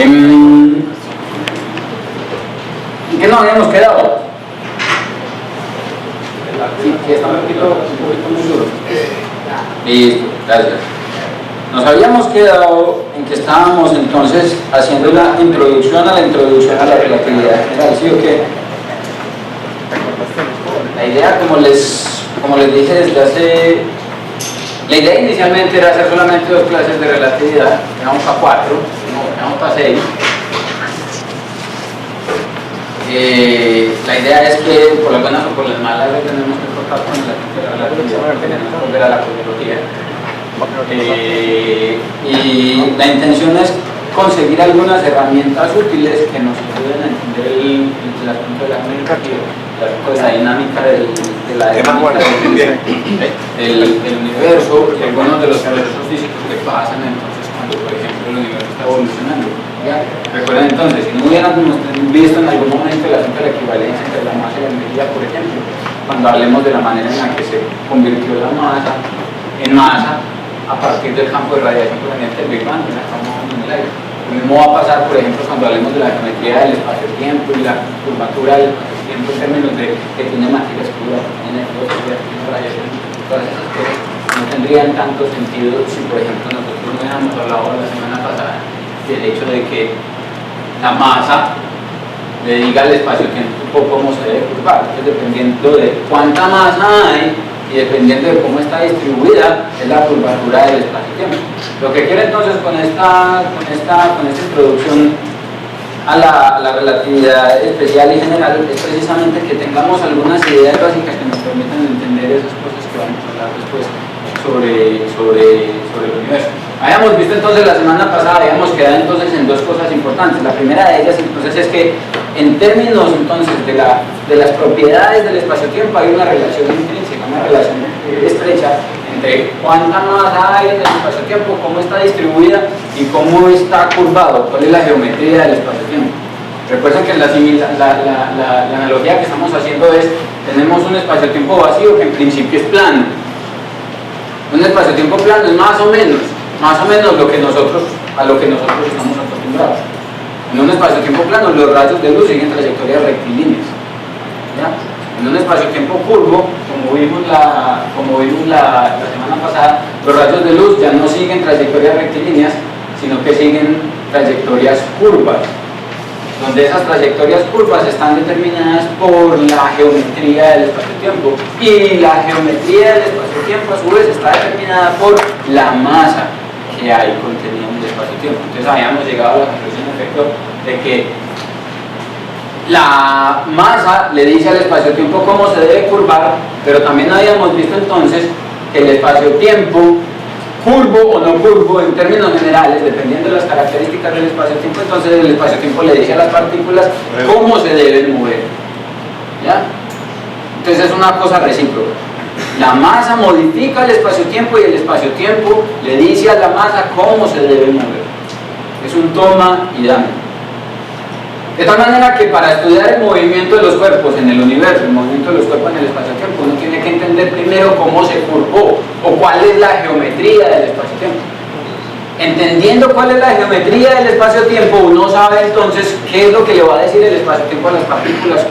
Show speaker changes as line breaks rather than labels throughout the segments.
¿En qué nos habíamos quedado? Sí, está un poquito muy duro. Listo, gracias. Nos habíamos quedado en que estábamos entonces haciendo la introducción a la relatividad general, ¿sí o qué? La idea, como les dije desde hace... La idea inicialmente era hacer solamente 2 clases de relatividad, vamos para 4, vamos para 6. La idea es que por las buenas o por las malas tenemos que cortar con la relatividad, tenemos que volver a la cosmología. Y la intención es conseguir algunas herramientas útiles que nos ayuden a entender el asunto de la comunicación, la dinámica del universo y algunos de los procesos físicos que pasan entonces cuando, por ejemplo, el universo está evolucionando. ¿Ya? Recuerden entonces, si no hubiéramos visto en algún momento el asunto de la equivalencia entre la masa y la energía, por ejemplo, cuando hablemos de la manera en la que se convirtió la masa en masa a partir del campo de radiación proveniente del Big Bang, que la estamos dando en el aire. Lo mismo va a pasar, por ejemplo, cuando hablemos de la geometría del espacio-tiempo y la curvatura del espacio-tiempo en términos de que tiene materia oscura, tiene radiación, todas esas cosas no tendrían tanto sentido si, por ejemplo, nosotros no hubiéramos hablado la semana pasada del hecho de que la masa le diga al espacio-tiempo cómo se debe curvar. Entonces, dependiendo de cuánta masa hay y dependiendo de cómo está distribuida, es la curvatura del espacio-tiempo. Lo que quiero entonces con esta introducción a la relatividad especial y general es precisamente que tengamos algunas ideas básicas que nos permitan entender esas cosas que vamos a hablar después sobre el universo. Habíamos visto entonces la semana pasada, habíamos quedado entonces en 2 cosas importantes. La primera de ellas entonces es que en términos entonces de las propiedades del espacio-tiempo hay una relación intrínseca, una relación estrecha entre cuánta masa hay en el espacio-tiempo, cómo está distribuida y cómo está curvado, cuál es la geometría del espacio-tiempo. Recuerden que la analogía que estamos haciendo es, tenemos un espacio-tiempo vacío que en principio es plano. Un espacio-tiempo plano es más o menos a lo que nosotros estamos acostumbrados. En un espacio-tiempo plano los rayos de luz siguen trayectorias rectilíneas. ¿Ya? En un espacio-tiempo curvo, como vimos la semana pasada, los rayos de luz ya no siguen trayectorias rectilíneas, sino que siguen trayectorias curvas, donde esas trayectorias curvas están determinadas por la geometría del espacio-tiempo, y la geometría del espacio-tiempo a su vez está determinada por la masa que hay contenida en el espacio-tiempo. Entonces habíamos llegado a la conclusión en efecto de que la masa le dice al espacio-tiempo cómo se debe curvar, pero también habíamos visto entonces que el espacio-tiempo, curvo o no curvo en términos generales, dependiendo de las características del espacio-tiempo, entonces el espacio-tiempo le dice a las partículas cómo se deben mover. ¿Ya? Entonces es una cosa recíproca. La masa modifica el espacio-tiempo y el espacio-tiempo le dice a la masa cómo se debe mover. Es un toma y dame. De tal manera que para estudiar el movimiento de los cuerpos en el universo, el movimiento de los cuerpos en el espacio-tiempo, uno tiene que entender primero cómo se curvó o cuál es la geometría del espacio-tiempo. Entendiendo cuál es la geometría del espacio-tiempo, uno sabe entonces qué es lo que le va a decir el espacio-tiempo a las partículas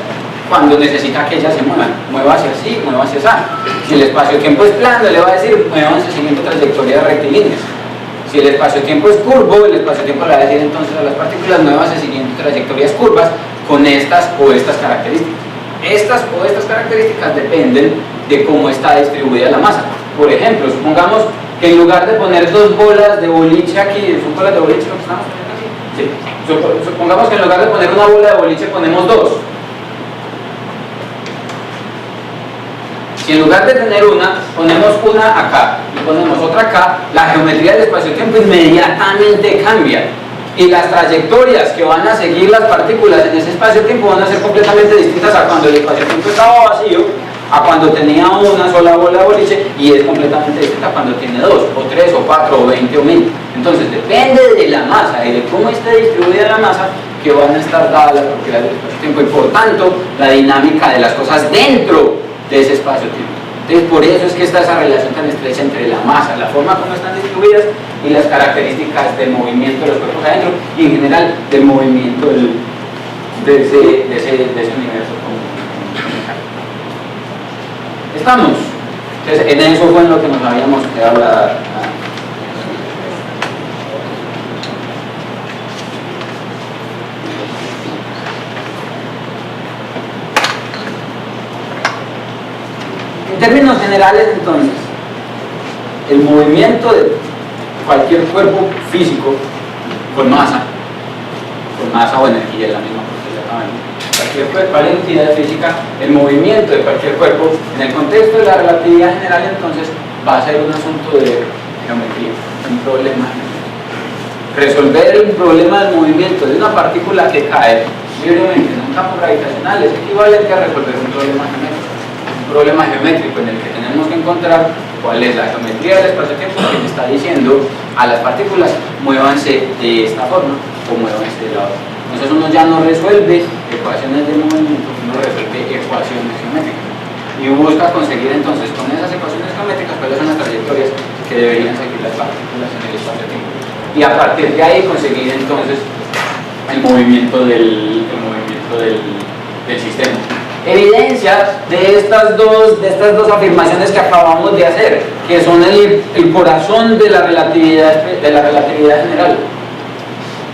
cuando necesita que ellas se muevan. Mueva hacia así, mueva hacia allá. Si el espacio-tiempo es plano, le va a decir muévanse siguiendo trayectorias rectilíneas. Si el espacio-tiempo es curvo, el espacio-tiempo le va a decir entonces a las partículas muévanse siguiendo trayectorias curvas con estas o estas características. Estas o estas características dependen de cómo está distribuida la masa. Por ejemplo, supongamos que en lugar de poner 2 bolas de boliche aquí, ¿son bolas de boliche lo que estamos poniendo aquí? Sí. Supongamos que en lugar de poner una bola de boliche ponemos 2. Si en lugar de tener una, ponemos una acá y ponemos otra acá, la geometría del espacio-tiempo inmediatamente cambia. Y las trayectorias que van a seguir las partículas en ese espacio-tiempo van a ser completamente distintas a cuando el espacio-tiempo estaba vacío, a cuando tenía una sola bola de boliche, y es completamente distinta cuando tiene 2, o 3, o 4, o 20, o 1000. Entonces depende de la masa y de cómo esté distribuida la masa que van a estar dadas las propiedades del espacio-tiempo, y por tanto la dinámica de las cosas dentro de ese espacio-tiempo. Entonces, por eso es que está esa relación tan estrecha entre la masa, la forma como están distribuidas y las características del movimiento de los cuerpos adentro y en general del movimiento de ese universo común. ¿Estamos? Entonces, en eso fue en lo que nos habíamos quedado En términos generales, entonces, el movimiento de cualquier cuerpo físico con masa o energía, es la misma cosa, cualquier entidad física, el movimiento de cualquier cuerpo, en el contexto de la relatividad general, entonces, va a ser un asunto de geometría, un problema. Resolver el problema del movimiento de una partícula que cae libremente en un campo gravitacional es equivalente a resolver un problema geométrico en el que tenemos que encontrar cuál es la geometría del espacio-tiempo que le está diciendo a las partículas muévanse de esta forma o muévanse de la otra. Entonces uno ya no resuelve ecuaciones de movimiento, uno resuelve ecuaciones geométricas y busca conseguir entonces con esas ecuaciones geométricas cuáles son las trayectorias que deberían seguir las partículas en el espacio-tiempo y a partir de ahí conseguir entonces el movimiento del sistema. Evidencias de estas dos afirmaciones que acabamos de hacer, que son el corazón de la relatividad general.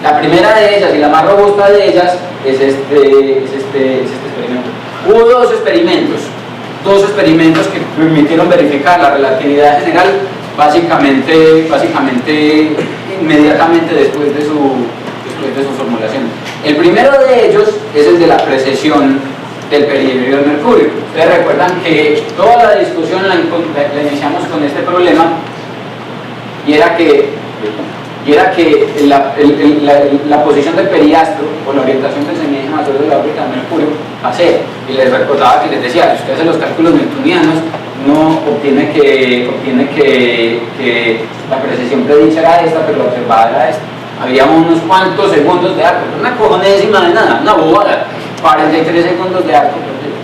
La primera de ellas y la más robusta de ellas es este experimento. Hubo dos experimentos que permitieron verificar la relatividad general básicamente inmediatamente después de su formulación. El primero de ellos es el de la precesión del periodo de Mercurio. Ustedes recuerdan que toda la discusión la iniciamos con este problema y era que la posición del periastro o la orientación del semieje mayor de la órbita de Mercurio va a ser, y les recordaba que les decía, si usted hace los cálculos newtonianos, no obtiene que la precesión predicha era esta, pero la observada era esta. Había unos cuantos segundos de arco, una cojonésima de nada, una bobada. 43 segundos de arco perdido.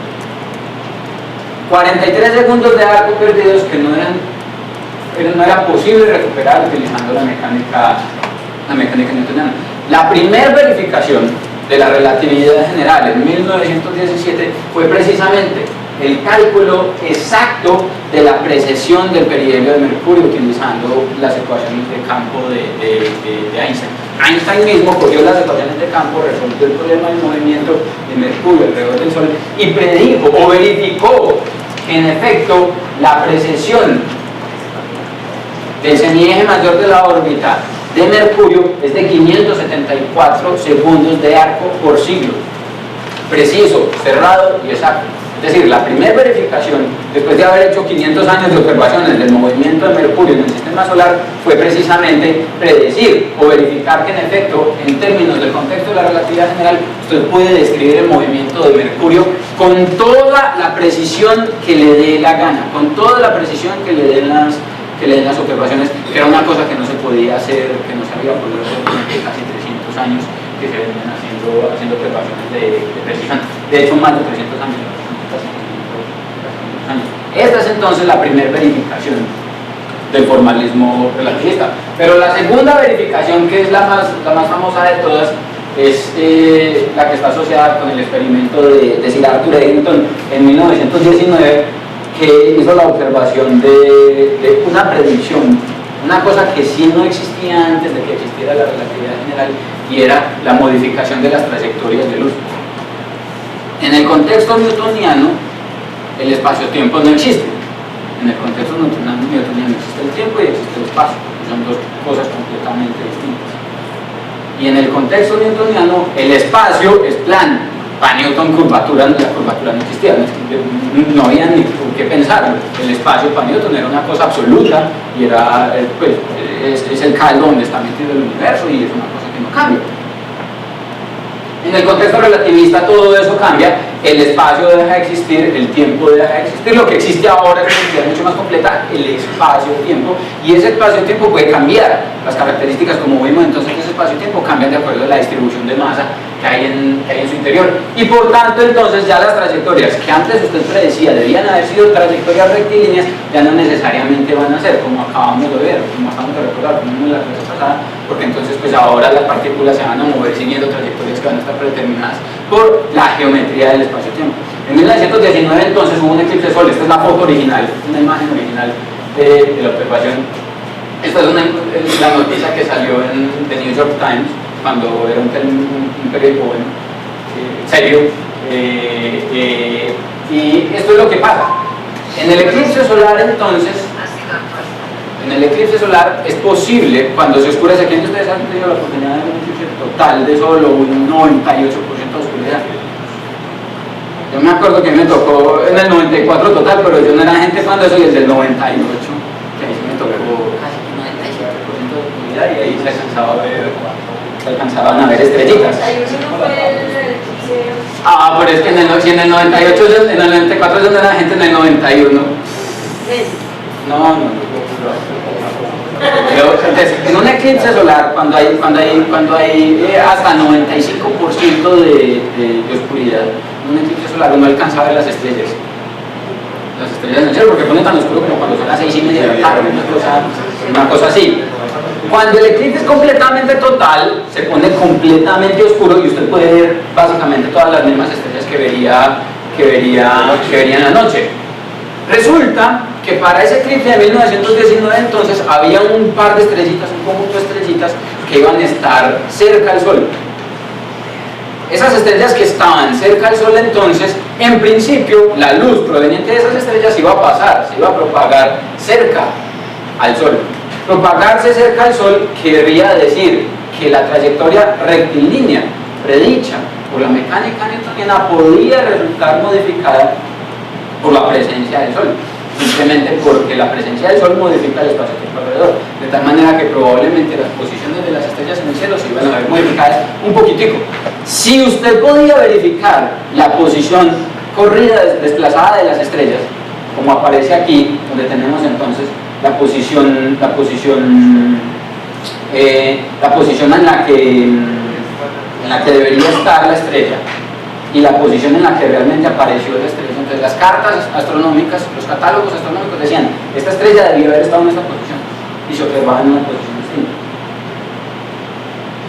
43 segundos de arco perdidos que no era posible recuperar utilizando la mecánica newtoniana. La primera verificación de la relatividad general en 1917 fue precisamente el cálculo exacto de la precesión del perihelio de Mercurio utilizando las ecuaciones de campo de Einstein. Einstein mismo cogió las ecuaciones de campo, resolvió el problema del movimiento de Mercurio alrededor del Sol y predijo o verificó que en efecto la precesión del semieje mayor de la órbita de Mercurio es de 574 segundos de arco por siglo. Preciso, cerrado y exacto. Es decir, la primera verificación, después de haber hecho 500 años de observaciones del movimiento de Mercurio en el sistema solar, fue precisamente predecir o verificar que en efecto, en términos del contexto de la relatividad general, usted puede describir el movimiento de Mercurio con toda la precisión que le dé la gana, con toda la precisión que le den las observaciones, que era una cosa que no se podía hacer, que no se había podido hacer durante casi 300 años que se venían haciendo observaciones de precisión. De hecho, más de 300 años. Esta es entonces la primera verificación del formalismo relativista. Pero la segunda verificación, que es la más famosa de todas, es la que está asociada con el experimento de Sir Arthur Eddington en 1919, que hizo la observación de una predicción, una cosa que sí no existía antes de que existiera la relatividad general, y era la modificación de las trayectorias de luz. En el contexto newtoniano, el espacio-tiempo no existe. En el contexto newtoniano existe el tiempo y existe el espacio, que son dos cosas completamente distintas. Y en el contexto newtoniano, el espacio es plano. Para Newton, la curvatura no existía, no había ni por qué pensarlo. El espacio para Newton era una cosa absoluta y era, es el caldo donde está metido el universo y es una cosa que no cambia. En el contexto relativista todo eso cambia, el espacio deja de existir, el tiempo deja de existir, lo que existe ahora es una entidad mucho más completa, el espacio-tiempo, y ese espacio-tiempo puede cambiar, las características como vimos entonces de ese espacio-tiempo cambian de acuerdo a la distribución de masa hay en su interior. Y por tanto, entonces, ya las trayectorias que antes usted predecía debían haber sido trayectorias rectilíneas, ya no necesariamente van a ser, como acabamos de ver, como acabamos de recordar, como en la clase pasada, porque entonces pues ahora las partículas se van a mover siguiendo trayectorias que van a estar predeterminadas por la geometría del espacio-tiempo. En 1919 entonces hubo un eclipse de sol. Esta es la foto original, una imagen original de la observación. Esta es la noticia que salió en The New York Times cuando era un periódico bueno, serio, y esto es lo que pasa. En el eclipse solar entonces, en el eclipse solar es posible, cuando se oscurece, ¿quién de ustedes han tenido la oportunidad de ver un eclipse total de solo un 98% de oscuridad? Yo me acuerdo que me tocó en el 94 total, pero yo no era gente cuando eso, y el del 98, que ahí me tocó casi 97% de oscuridad, y ahí se alcanzaban a ver estrellitas. Ah, pero es que si en el 98, en el 94 yo no era gente, en el 91. No. Entonces, en un eclipse solar, cuando hay hasta 95% de oscuridad, en un eclipse solar uno alcanza a ver las estrellas en el cielo, porque pone tan oscuro como cuando son las 6:30 de la tarde, una cosa así. Cuando el eclipse es completamente total, se pone completamente oscuro y usted puede ver básicamente todas las mismas estrellas que vería en la noche. Resulta que para ese eclipse de 1919 entonces había un par de estrellitas, un conjunto de estrellitas que iban a estar cerca del Sol. Esas estrellas que estaban cerca del Sol entonces, en principio, la luz proveniente de esas estrellas iba a pasar, se iba a propagar cerca al Sol. Propagarse cerca al Sol querría decir que la trayectoria rectilínea predicha por la mecánica newtoniana podía resultar modificada por la presencia del Sol, simplemente porque la presencia del Sol modifica el espacio-tiempo alrededor, de tal manera que probablemente las posiciones de las estrellas en el cielo se iban a ver modificadas un poquitico. Si usted podía verificar la posición corrida, desplazada de las estrellas, como aparece aquí, donde tenemos entonces la posición en la que debería estar la estrella y la posición en la que realmente apareció la estrella. Entonces las cartas astronómicas, los catálogos astronómicos decían, esta estrella debía haber estado en esta posición, y se observaba en una posición distinta.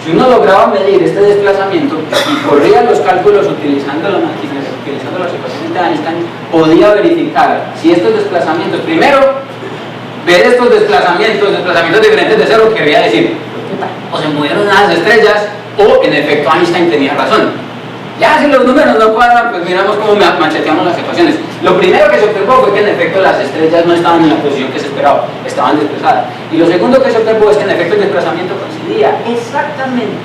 Si uno lograba medir este desplazamiento y corría los cálculos utilizando las ecuaciones de Einstein, podía verificar si estos desplazamientos, primero, ver estos desplazamientos diferentes de cero, querría decir, o se movieron las estrellas, o en efecto Einstein tenía razón. Ya si los números no cuadran, pues miramos cómo macheteamos las ecuaciones. Lo primero que se observó fue que en efecto las estrellas no estaban en la posición que se esperaba, estaban desplazadas. Y lo segundo que se observó es que en efecto el desplazamiento coincidía exactamente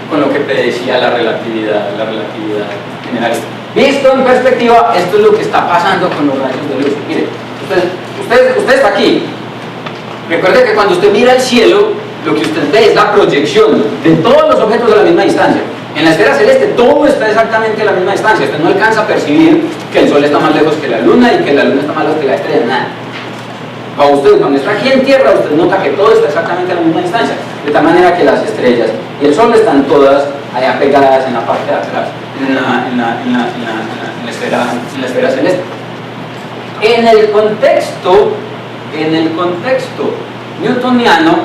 con lo que predecía la relatividad general. Visto en perspectiva, esto es lo que está pasando con los rayos de luz. Mire, usted está aquí. Recuerde que cuando usted mira el cielo, lo que usted ve es la proyección de todos los objetos a la misma distancia. En la esfera celeste todo está exactamente a la misma distancia. Usted no alcanza a percibir que el Sol está más lejos que la Luna y que la Luna está más lejos que la estrella, nada. Cuando está aquí en Tierra, usted nota que todo está exactamente a la misma distancia, de tal manera que las estrellas y el Sol están todas allá pegadas en la parte de atrás, en la esfera celeste. En el contexto newtoniano,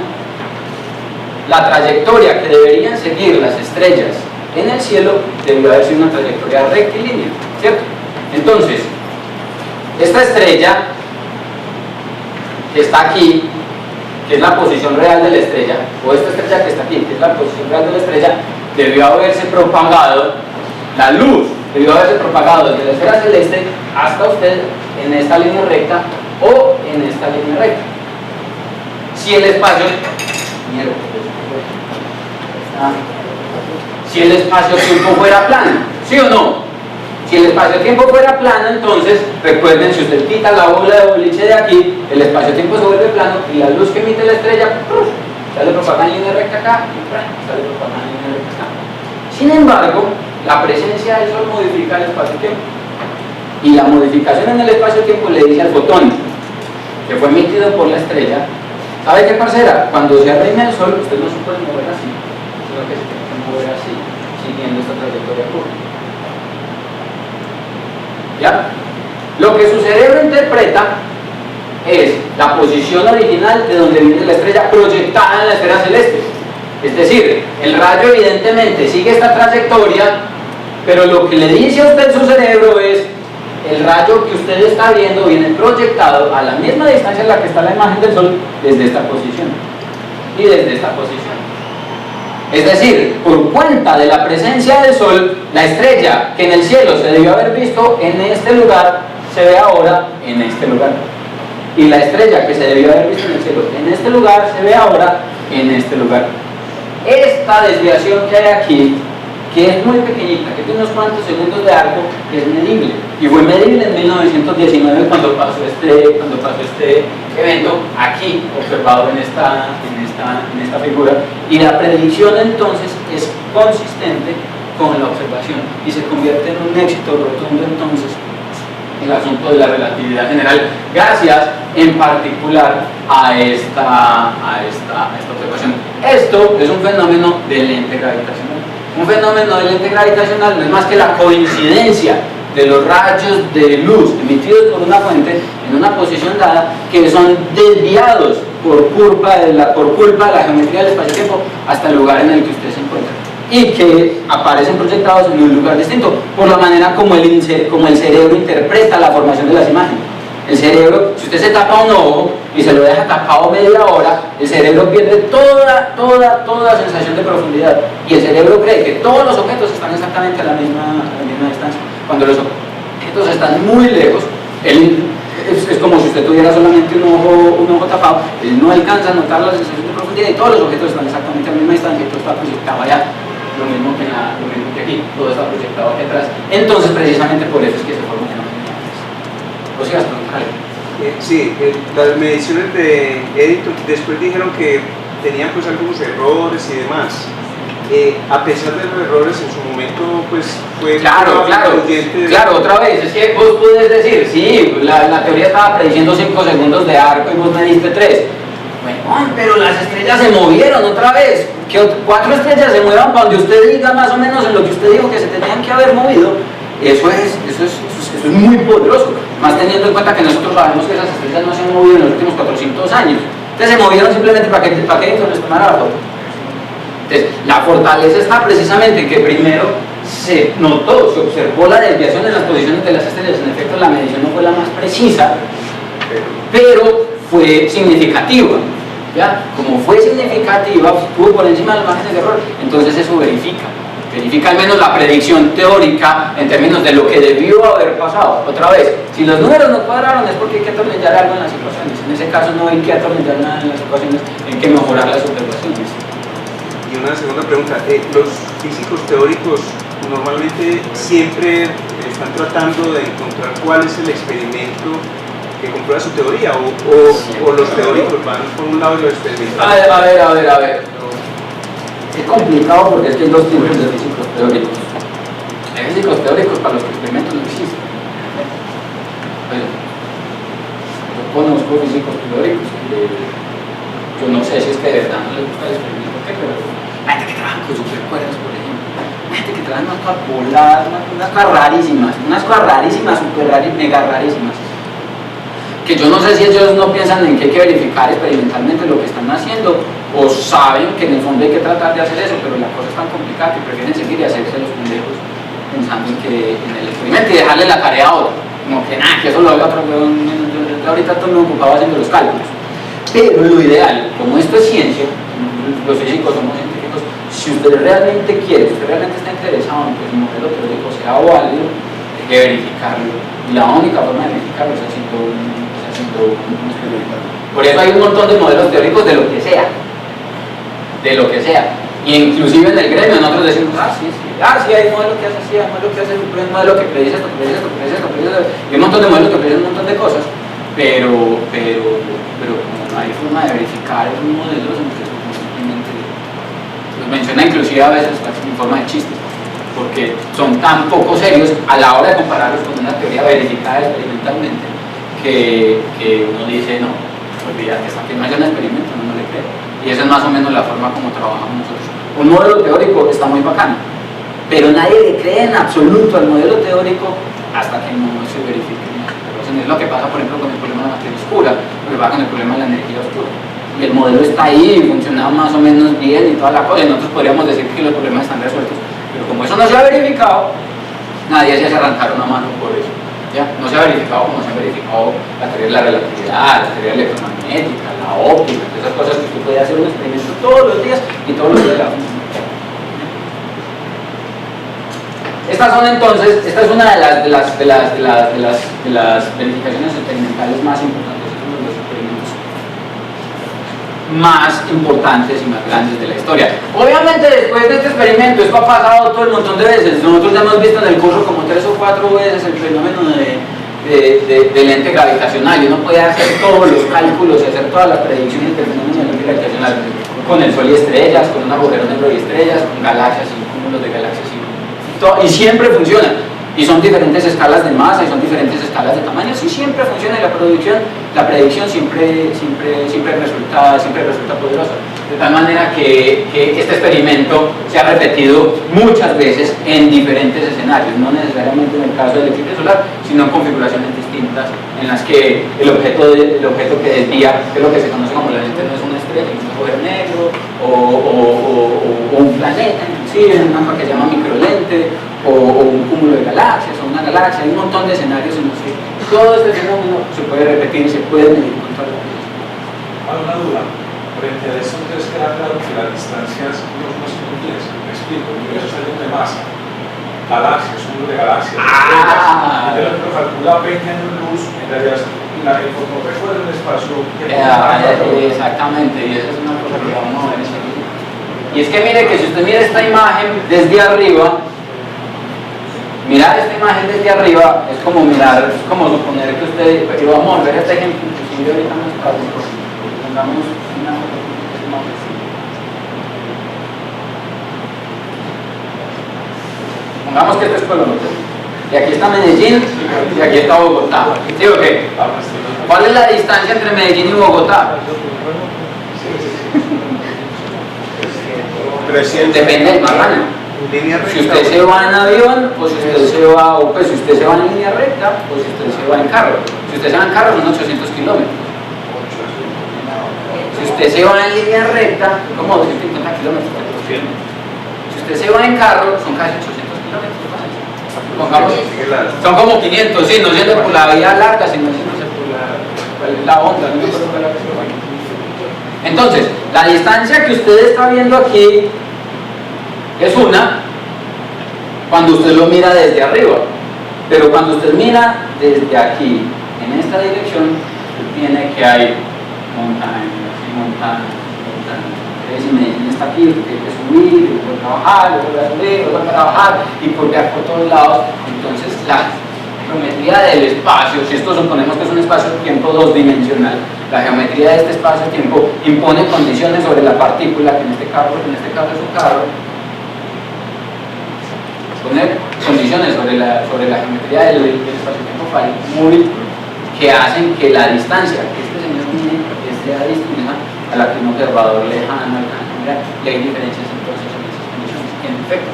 la trayectoria que deberían seguir las estrellas en el cielo debió haber sido una trayectoria rectilínea, ¿cierto? Entonces, esta estrella que está aquí, que es la posición real de la estrella, o esta estrella que está aquí, que es la posición real de la estrella, debió haberse propagado, la luz debió haberse propagado desde la esfera celeste hasta usted en esta línea recta o en esta línea recta. Si el espacio-tiempo fuera plano, ¿sí o no? Si el espacio-tiempo fuera plano, entonces, recuerden, si usted quita la bola de boliche de aquí, el espacio-tiempo se vuelve plano y la luz que emite la estrella sale propagada en línea recta acá y sale propagada en línea recta acá. Sin embargo, la presencia del Sol modifica el espacio-tiempo. Y la modificación en el espacio-tiempo le dice al fotón que fue emitido por la estrella, ¿sabe qué, parcera? Cuando se reina el Sol, usted no se puede mover así, sino que se tiene que mover así, siguiendo esta trayectoria curva. ¿Ya? Lo que su cerebro interpreta es la posición original de donde viene la estrella proyectada en la esfera celeste. Es decir, el rayo evidentemente sigue esta trayectoria, pero lo que le dice a usted su cerebro es: el rayo que usted está viendo viene proyectado a la misma distancia en la que está la imagen del Sol desde esta posición y desde esta posición. Es decir, por cuenta de la presencia del Sol, la estrella que en el cielo se debió haber visto en este lugar se ve ahora en este lugar, y la estrella que se debió haber visto en el cielo en este lugar se ve ahora en este lugar. Esta desviación que hay aquí, que es muy pequeñita, que tiene unos cuantos segundos de arco, es medible, y fue medible en 1919 cuando pasó este evento aquí observado en esta figura, y la predicción entonces es consistente con la observación y se convierte en un éxito rotundo entonces el asunto de la relatividad general, gracias en particular a esta observación. Esto es un fenómeno del lente gravitacional. Un fenómeno del lente gravitacional no es más que la coincidencia de los rayos de luz emitidos por una fuente en una posición dada, que son desviados por culpa de la geometría del espacio-tiempo hasta el lugar en el que usted se encuentra, y que aparecen proyectados en un lugar distinto por la manera como el cerebro interpreta la formación de las imágenes. El cerebro, si usted se tapa un ojo y se lo deja tapado media hora, el cerebro pierde toda sensación de profundidad, y el cerebro cree que todos los objetos están exactamente a la misma distancia. Cuando los objetos están muy lejos, es como si usted tuviera solamente un ojo tapado, él no alcanza a notar la sensación de profundidad, y todos los objetos están exactamente a la misma distancia, y todo está proyectado allá. Lo mismo que aquí, todo está proyectado aquí atrás. Entonces, precisamente por eso es que se forman imágenes. ¿O sea,
sí, las mediciones de Eddington después dijeron que tenían pues algunos errores y demás. A pesar de los errores, en su momento pues fue...
Claro, otra vez, es que vos puedes decir, sí, la teoría estaba prediciendo 5 segundos de arco y vos me diste 3. Bueno, pero las estrellas se movieron otra vez. Que 4 estrellas se muevan para donde usted diga más o menos en lo que usted dijo que se tenían que haber movido, eso es muy poderoso, más teniendo en cuenta que nosotros sabemos que esas estrellas no se han movido en los últimos 400 años. Entonces se movieron simplemente para que les tomara la foto. Entonces, la fortaleza está precisamente en que primero se observó la desviación en las posiciones de las estrellas. En efecto, la medición no fue la más precisa, pero fue significativa. ¿Ya? Como fue significativa, estuvo por encima de los márgenes de error, entonces eso verifica al menos la predicción teórica en términos de lo que debió haber pasado. Otra vez, si los números no cuadraron es porque hay que atornillar algo en las ecuaciones. En ese caso no hay que atornillar nada en las ecuaciones, hay que mejorar las observaciones.
Y una segunda pregunta, los físicos teóricos normalmente siempre están tratando de encontrar cuál es el experimento que comprueba su teoría, o los teóricos van por un lado y los experimentales.
A ver. Es complicado porque es que hay dos tipos de físicos teóricos. Hay físicos teóricos para los que experimentos no existen. Yo conozco físicos teóricos que yo no sé si es que de verdad no les gusta el experimento, pero hay gente que trabaja con supercuerdas, por ejemplo. Hay gente que trabaja unas cosas voladas, unas cosas rarísimas, super rarísimas, mega rarísimas. Que yo no sé si ellos no piensan en que hay que verificar experimentalmente lo que están haciendo, o saben que en el fondo hay que tratar de hacer eso, pero la cosa es tan complicada que prefieren seguir y hacerse los pendejos pensando en el experimento y dejarle la tarea a otro, como que nada, que eso lo haga otro, ahorita estoy muy ocupado haciendo los cálculos. Pero lo ideal, como esto es ciencia, los físicos somos científicos, si usted realmente quiere, si usted realmente está interesado en que su modelo teórico sea válido, hay que verificarlo, y la única forma de verificarlo es haciendo un experimento. Por eso hay un montón de modelos teóricos de lo que sea, y inclusive en el gremio nosotros decimos, sí, hay un modelo que hace así, hay un modelo que hace, hay un modelo que predice esto, y un montón de modelos que predicen un montón de cosas, pero como no hay forma de verificar esos modelos, entonces simplemente los menciona inclusive a veces en forma de chistes, porque son tan poco serios a la hora de compararlos con una teoría verificada experimentalmente, que uno dice, no, olvídate, hasta que no haya un experimento no le creo. Y esa es más o menos la forma como trabajamos nosotros. Un modelo teórico está muy bacano, pero nadie le cree en absoluto al modelo teórico hasta que no se verifique. Es lo que pasa, por ejemplo, con el problema de la materia oscura, lo que pasa con el problema de la energía oscura. Y el modelo está ahí, funciona más o menos bien y toda la cosa, y nosotros podríamos decir que los problemas están resueltos, pero como eso no se ha verificado, nadie se hace arrancar una mano por eso. ¿Ya? No se ha verificado como se ha verificado la teoría de la relatividad, la teoría electromagnética, la óptica, esas cosas que usted puede hacer un experimento todos los días y todos los días la función. Estas son entonces, esta es una de las verificaciones experimentales más importantes, es uno de los experimentos más importantes y más grandes de la historia. Obviamente después de este experimento, esto ha pasado todo un montón de veces. Nosotros ya hemos visto en el curso como 3 o 4 veces el fenómeno del lente gravitacional, y uno puede hacer todos los cálculos y hacer todas las predicciones del fenómeno del lente gravitacional con el Sol y estrellas, con un agujero negro y estrellas, con galaxias y cúmulos de galaxias y siempre funciona, y son diferentes escalas de masa y son diferentes escalas de tamaño, y siempre funciona, y la predicción siempre resulta poderosa, de tal manera que este experimento se ha repetido muchas veces en diferentes escenarios, no necesariamente en el caso del eclipse solar, sino en configuraciones distintas en las que el objeto que desvía, que es lo que se conoce como la lente, no es una estrella, es un agujero negro o un planeta, inclusive una cosa que se llama microlente, o un cúmulo de galaxias, o una galaxia. Hay un montón de escenarios en los que todo este fenómeno se puede repetir y se puede medir con toda la vida.
Ahora una duda, frente a esto entonces queda claro que las distancias no son simples. Me explico, el universo está lleno de masa, galaxias, cúmulos de galaxias, estrellas, y lo calcula 20 años luz, en realidad el fondo recuerda el espacio que
exactamente, y esa es una cosa que vamos a ver enseguida. Y es que mire que si usted mira esta imagen desde arriba, mirar esta imagen desde arriba es como mirar, es como suponer que usted, y vamos a ver este ejemplo, inclusive ahorita más práctico, pongamos una pongamos que esto es Colombia, y aquí está Medellín, y aquí está Bogotá. ¿Sí o qué? ¿Cuál es la distancia entre Medellín y Bogotá? Depende del tamaño. Si usted se va en avión, pues si usted se va, o pues si usted se va en línea recta, pues si usted se va en carro. Si usted se va en carro son 800 kilómetros. Si usted se va en línea recta, como 250 kilómetros. Si usted se va en carro, son casi 800 kilómetros. Pongamos, son como 500, sí, no siendo por la vía larga, sino por la onda. No me acuerdo cuál era, pero bueno. Entonces, la distancia que usted está viendo aquí es una cuando usted lo mira desde arriba, pero cuando usted mira desde aquí, en esta dirección, tiene que hay montañas. Si Medellín está aquí, usted tiene que subir, y puede trabajar, y vuelve a subir, y vuelve a trabajar, y por viajar por todos lados. Entonces, la geometría del espacio, si esto suponemos que es un espacio-tiempo dos-dimensional, la geometría de este espacio-tiempo impone condiciones sobre la partícula, que en este caso es un carro, poner condiciones sobre la geometría del espacio-tiempo que hacen que la distancia que este señor mide sea distinta a la que un observador lejano alcanza. Y hay diferencias entonces en esas condiciones. En efecto,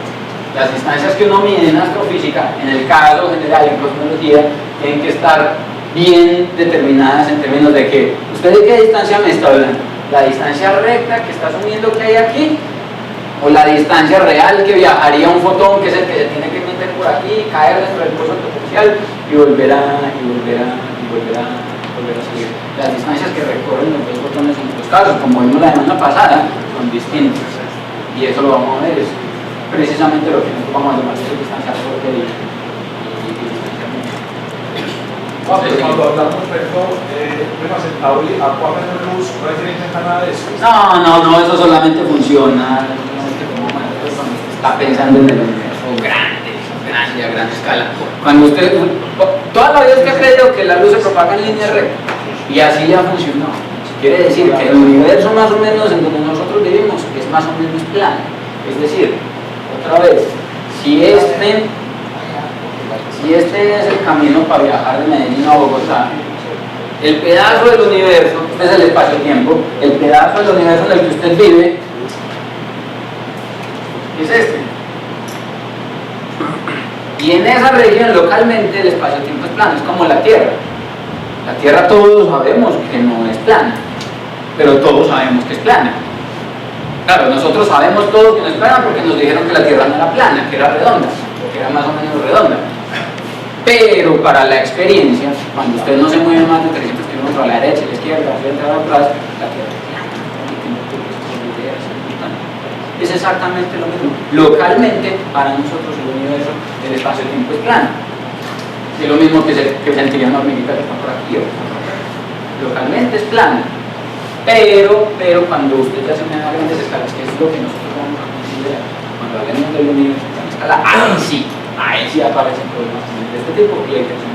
las distancias que uno mide en astrofísica, en el caso general en cosmología, tienen que estar bien determinadas en términos de que, ¿usted de qué distancia me está hablando? ¿La distancia recta que está asumiendo que hay aquí? ¿O la distancia real que viajaría un fotón, que es el que se tiene que meter por aquí, caer dentro del pozo potencial y volver a salir? Las distancias que recorren los dos fotones en los casos, como vimos la semana pasada, son distintas. Y eso lo vamos a ver, es precisamente lo que nosotros vamos a llamar de distancia corta y distancia media.
Cuando hablamos de esto, ¿a cuál menos luz no hay que intentar nada de eso?
No, eso solamente funciona cuando está pensando en el universo grande, a gran escala. Cuando usted, toda la vida usted ha creído que la luz se propaga en línea recta, y así ya funcionó. Quiere decir que el universo más o menos en donde nosotros vivimos es más o menos plano. Es decir, otra vez, si este es el camino para viajar de Medellín a Bogotá, El pedazo del universo, este es el espacio-tiempo, el pedazo del universo en el que usted vive es este. Y en esa región localmente el espacio-tiempo es plano, es como la Tierra. La Tierra todos sabemos que no es plana, pero todos sabemos que es plana. Claro, nosotros sabemos todos que no es plana porque nos dijeron que la Tierra no era plana, que era redonda, o que era más o menos redonda. Pero para la experiencia, cuando usted no se mueve más de 300 kilómetros a la derecha, a la izquierda, a la frente, a la atrás, la Tierra es plana. Es exactamente lo mismo. Localmente, para nosotros el universo, el espacio-tiempo es plano. Es lo mismo que sentiría una hormiguita que está por aquí. Localmente es plano. Pero cuando usted ya se me da grandes escalas, que es lo que nosotros vamos a considerar, cuando hablemos del universo a gran escala, ahí sí aparecen problemas de este tipo y hay que hacer.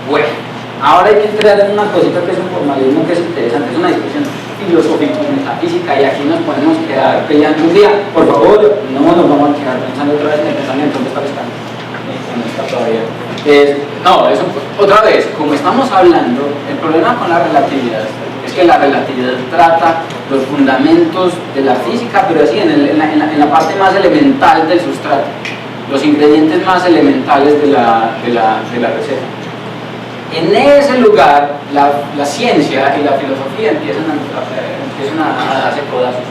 Bueno, ahora hay que entrar en una cosita que es un formalismo que es interesante, es una discusión filosófico-metafísica y aquí nos podemos quedar peleando un día. Por favor, no nos vamos a quedar pensando otra vez en el pensamiento, ¿dónde está pescando? No está todavía. No, eso otra vez, como estamos hablando, el problema con la relatividad es que la relatividad trata los fundamentos de la física, pero así en la parte más elemental del sustrato, los ingredientes más elementales de la receta. En ese lugar, la ciencia y la filosofía empiezan a darse codazos,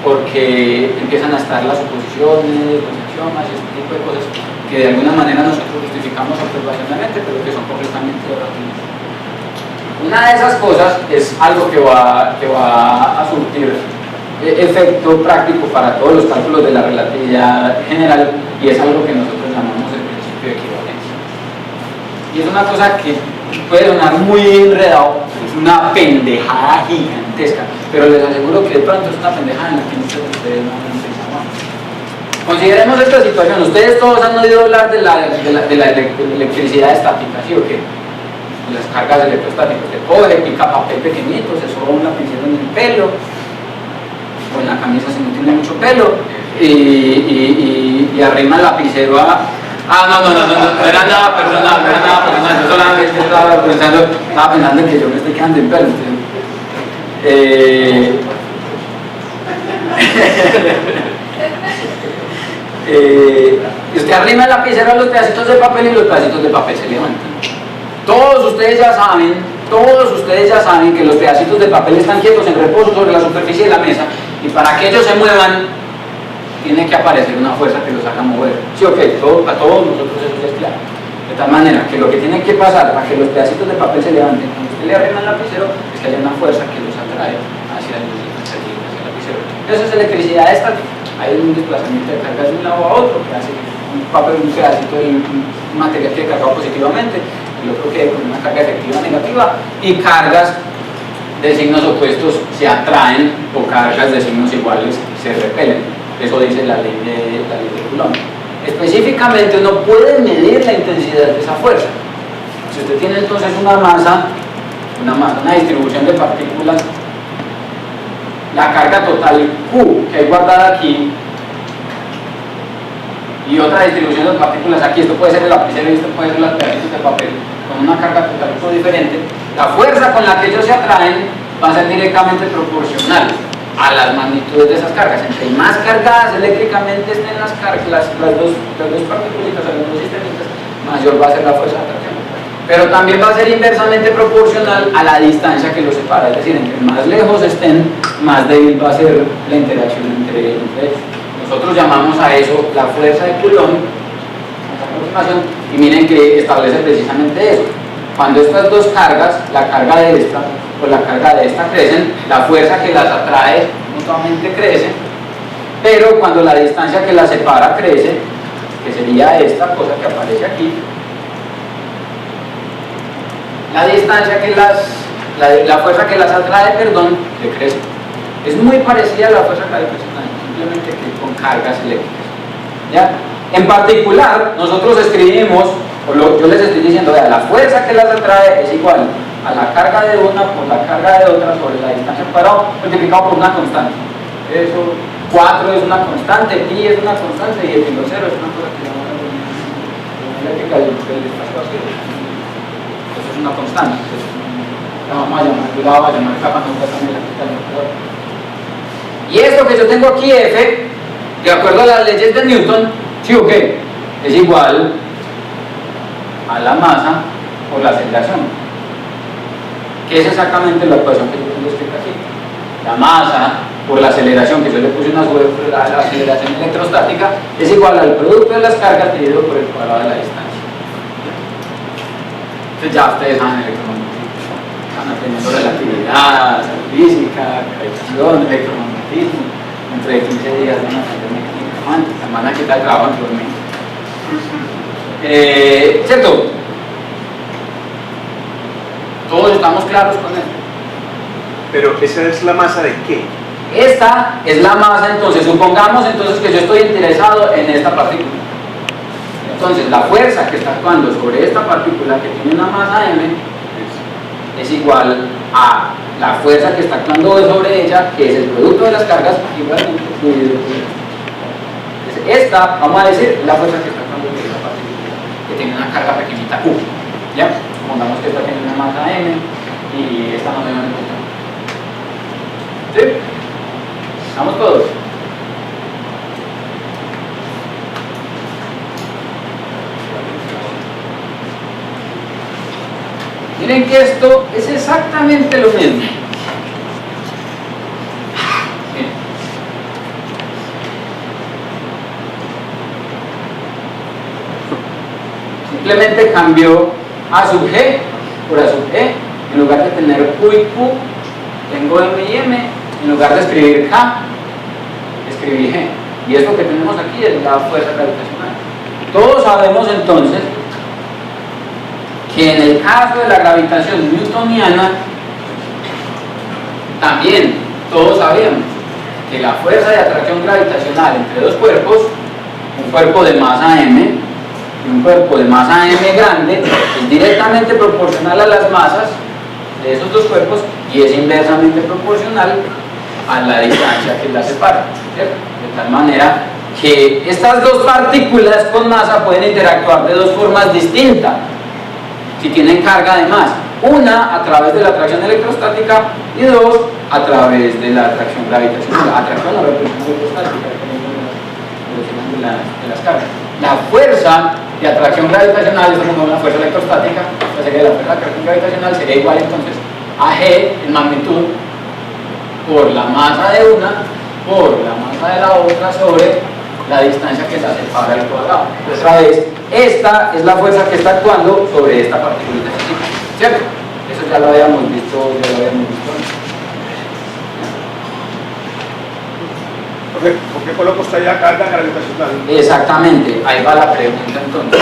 porque empiezan a estar las suposiciones, los axiomas y este tipo de cosas que de alguna manera nosotros justificamos observacionalmente, pero que son completamente relativistas. Una de esas cosas es algo que va a surtir efecto práctico para todos los cálculos de la relatividad general, y es algo que nosotros llamamos el principio de equivalencia. Y es una cosa que puede sonar muy enredado, es una pendejada gigantesca, pero les aseguro que de pronto es una pendejada en la que ustedes no han pensado. Consideremos esta situación. Ustedes todos han oído hablar de la electricidad estática, ¿sí o qué? Las cargas electrostáticas. Se coge, pica papel pequeñito, se soba un lapicero en el pelo, o en la camisa si no tiene mucho pelo, y arrima el lapicero a... no era nada personal, yo solamente estaba pensando en que yo me estoy quedando en pelo. Usted arrima el lapicero a los pedacitos de papel y los pedacitos de papel se levantan. Todos ustedes ya saben que los pedacitos de papel están quietos en reposo sobre la superficie de la mesa, y para que ellos se muevan tiene que aparecer una fuerza que los haga mover. Sí, ok, a todos nosotros eso es claro. De tal manera que lo que tiene que pasar para que los pedacitos de papel se levanten cuando usted le arrima el lapicero es que haya una fuerza que los atrae hacia el lapicero. Eso es electricidad estática. Hay un desplazamiento de cargas de un lado a otro que hace un pedacito de material que carga positivamente, el otro que con una carga efectiva negativa, y cargas de signos opuestos se atraen o cargas de signos iguales se repelen. Eso dice la ley de Coulomb. Específicamente uno puede medir la intensidad de esa fuerza. Si usted tiene entonces una distribución de partículas, la carga total Q que hay guardada aquí, y otra distribución de partículas aquí, esto puede ser el lapicero y esto puede ser los pedacitos de papel, con una carga total Q diferente, la fuerza con la que ellos se atraen va a ser directamente proporcional a las magnitudes de esas cargas. Entre más cargadas eléctricamente estén las dos partículas, las dos sistemitas, mayor va a ser la fuerza de atracción. Pero también va a ser inversamente proporcional a la distancia que los separa, es decir, entre más lejos estén, más débil va a ser la interacción entre ellos. Nosotros llamamos a eso la fuerza de Coulomb, y miren que establece precisamente eso. Cuando estas dos cargas, la carga de esta o la carga de esta crecen, la fuerza que las atrae mutuamente crece, pero cuando la distancia que las separa crece, que sería esta cosa que aparece aquí, la fuerza que las atrae, decrece. Es muy parecida a la fuerza gravitacional, simplemente que con cargas eléctricas. ¿Ya? En particular, nosotros escribimos, yo les estoy diciendo, la fuerza que las atrae es igual a la carga de una por la carga de otra sobre la distancia al cuadrado multiplicado por una constante. Eso 4 es una constante, pi es una constante y epsilon 0 es una cosa que se llama la eléctrica del espacio vacío. Eso es una constante. La vamos a llamar, yo la voy a llamar capa también la. Y esto que yo tengo aquí, F, de acuerdo a las leyes de Newton, ¿sí o qué? Es igual a la masa por la aceleración, que es exactamente la ecuación que yo tengo escrita aquí. La masa por la aceleración, que yo le puse una sobre la aceleración electrostática, es igual al producto de las cargas dividido por el cuadrado de la distancia. Entonces ya ustedes saben electromagnetismo, están aprendiendo relatividad, física, gravitación, electromagnetismo. Dentro de 15 días van a aprender mecánica cuántica, van a quitar trabajo en dormir. ¿Cierto? Todos estamos claros con esto.
Pero ¿esa es la masa de qué?
Esta es la masa, entonces supongamos entonces que yo estoy interesado en esta partícula. Entonces la fuerza que está actuando sobre esta partícula que tiene una masa m es igual a la fuerza que está actuando sobre ella, que es el producto de las cargas, igualmente dividido por esta. Esta, vamos a decir, la fuerza que está actuando sobre esta partícula, que tiene una carga pequeñita Q. ¿Ya? Supongamos que esta tiene una masa m y esta no tiene una masa. ¿Sí? ¿Estamos todos? Miren que esto es exactamente lo mismo. Miren. Simplemente cambió A sub G por A sub G. En lugar de tener Q y Q, tengo M y M. En lugar de escribir K, escribí G. Y esto que tenemos aquí es la fuerza gravitacional. Todos sabemos entonces que en el caso de la gravitación newtoniana, también todos sabíamos que la fuerza de atracción gravitacional entre dos cuerpos, un cuerpo de masa m y un cuerpo de masa m grande, es directamente proporcional a las masas de esos dos cuerpos y es inversamente proporcional a la distancia que las separa, ¿cierto? De tal manera que estas dos partículas con masa pueden interactuar de dos formas distintas si tienen carga de masa, una a través de la atracción electrostática y dos a través de la atracción gravitacional, atracción o repulsión electrostática de las cargas. La fuerza de atracción gravitacional es como la fuerza electrostática, la serie de la fuerza de atracción gravitacional sería igual entonces a G en magnitud por la masa de una por la masa de la otra sobre la distancia que la separa el cuadrado. Otra vez, esta es la fuerza que está actuando sobre esta partícula, ¿cierto? Eso ya lo habíamos visto, antes.
¿Por qué coloco usted ya carga gravitacional?
Exactamente, ahí va la pregunta entonces.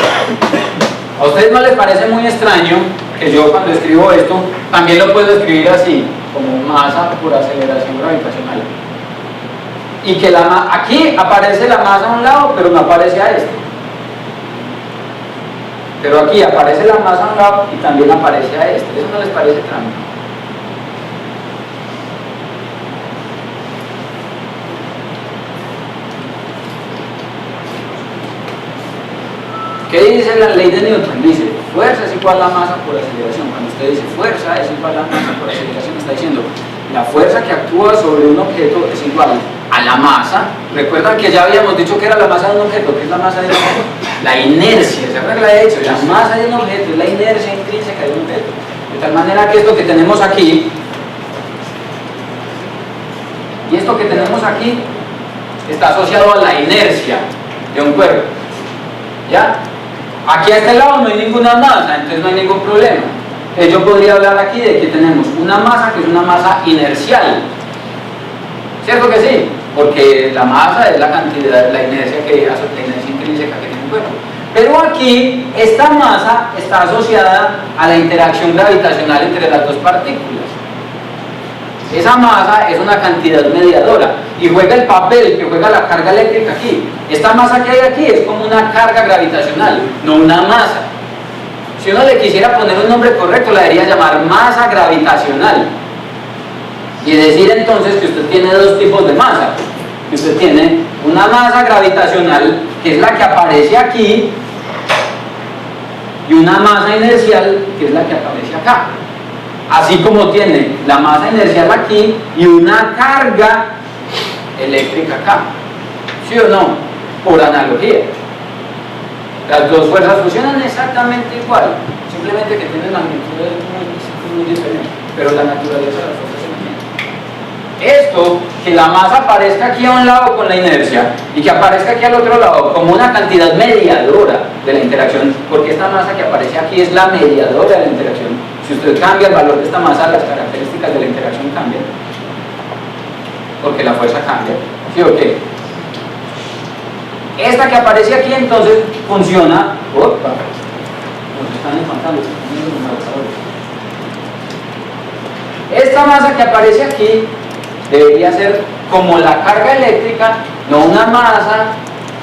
¿A ustedes no les parece muy extraño que yo cuando escribo esto también lo puedo escribir así, como masa por aceleración gravitacional? Y que aquí aparece la masa a un lado, pero no aparece a este. Pero aquí aparece la masa a un lado y también aparece a este. ¿Eso no les parece extraño? ¿Qué dice la ley de Newton? Dice, fuerza es igual a masa por aceleración. Cuando usted dice fuerza es igual a masa por aceleración, está diciendo la fuerza que actúa sobre un objeto es igual a la masa. Recuerdan que ya habíamos dicho que era la masa de un objeto. ¿Qué es la masa de un objeto? La inercia, ¿se acuerdan que la he dicho? La masa de un objeto es la inercia intrínseca de un objeto. De tal manera que esto que tenemos aquí y esto que tenemos aquí está asociado a la inercia de un cuerpo. ¿Ya? Aquí a este lado no hay ninguna masa, entonces no hay ningún problema. Entonces yo podría hablar aquí de que tenemos una masa que es una masa inercial. ¿Cierto que sí? Porque la masa es la cantidad, la inercia intrínseca que tiene un cuerpo. Pero aquí, esta masa está asociada a la interacción gravitacional entre las dos partículas. Esa masa es una cantidad mediadora y juega el papel que juega la carga eléctrica aquí. Esta masa que hay aquí es como una carga gravitacional, no una masa. Si uno le quisiera poner un nombre correcto, la debería llamar masa gravitacional. Y decir entonces que usted tiene dos tipos de masa. Que usted Entonces tiene una masa gravitacional, que es la que aparece aquí, y una masa inercial, que es la que aparece acá. Así como tiene la masa inercial aquí y una carga eléctrica acá. ¿Sí o no? Por analogía. Las dos fuerzas funcionan exactamente igual, simplemente que tienen magnitudes muy diferentes, pero la naturaleza de las fuerzas es la misma. Esto, que la masa aparezca aquí a un lado con la inercia y que aparezca aquí al otro lado como una cantidad mediadora de la interacción, porque esta masa que aparece aquí es la mediadora de la interacción. Si usted cambia el valor de esta masa, las características de la interacción cambian, porque la fuerza cambia. ¿Sí o qué? Esta que aparece aquí entonces funciona. Opa, nos están espantando. Esta masa que aparece aquí debería ser como la carga eléctrica, no una masa,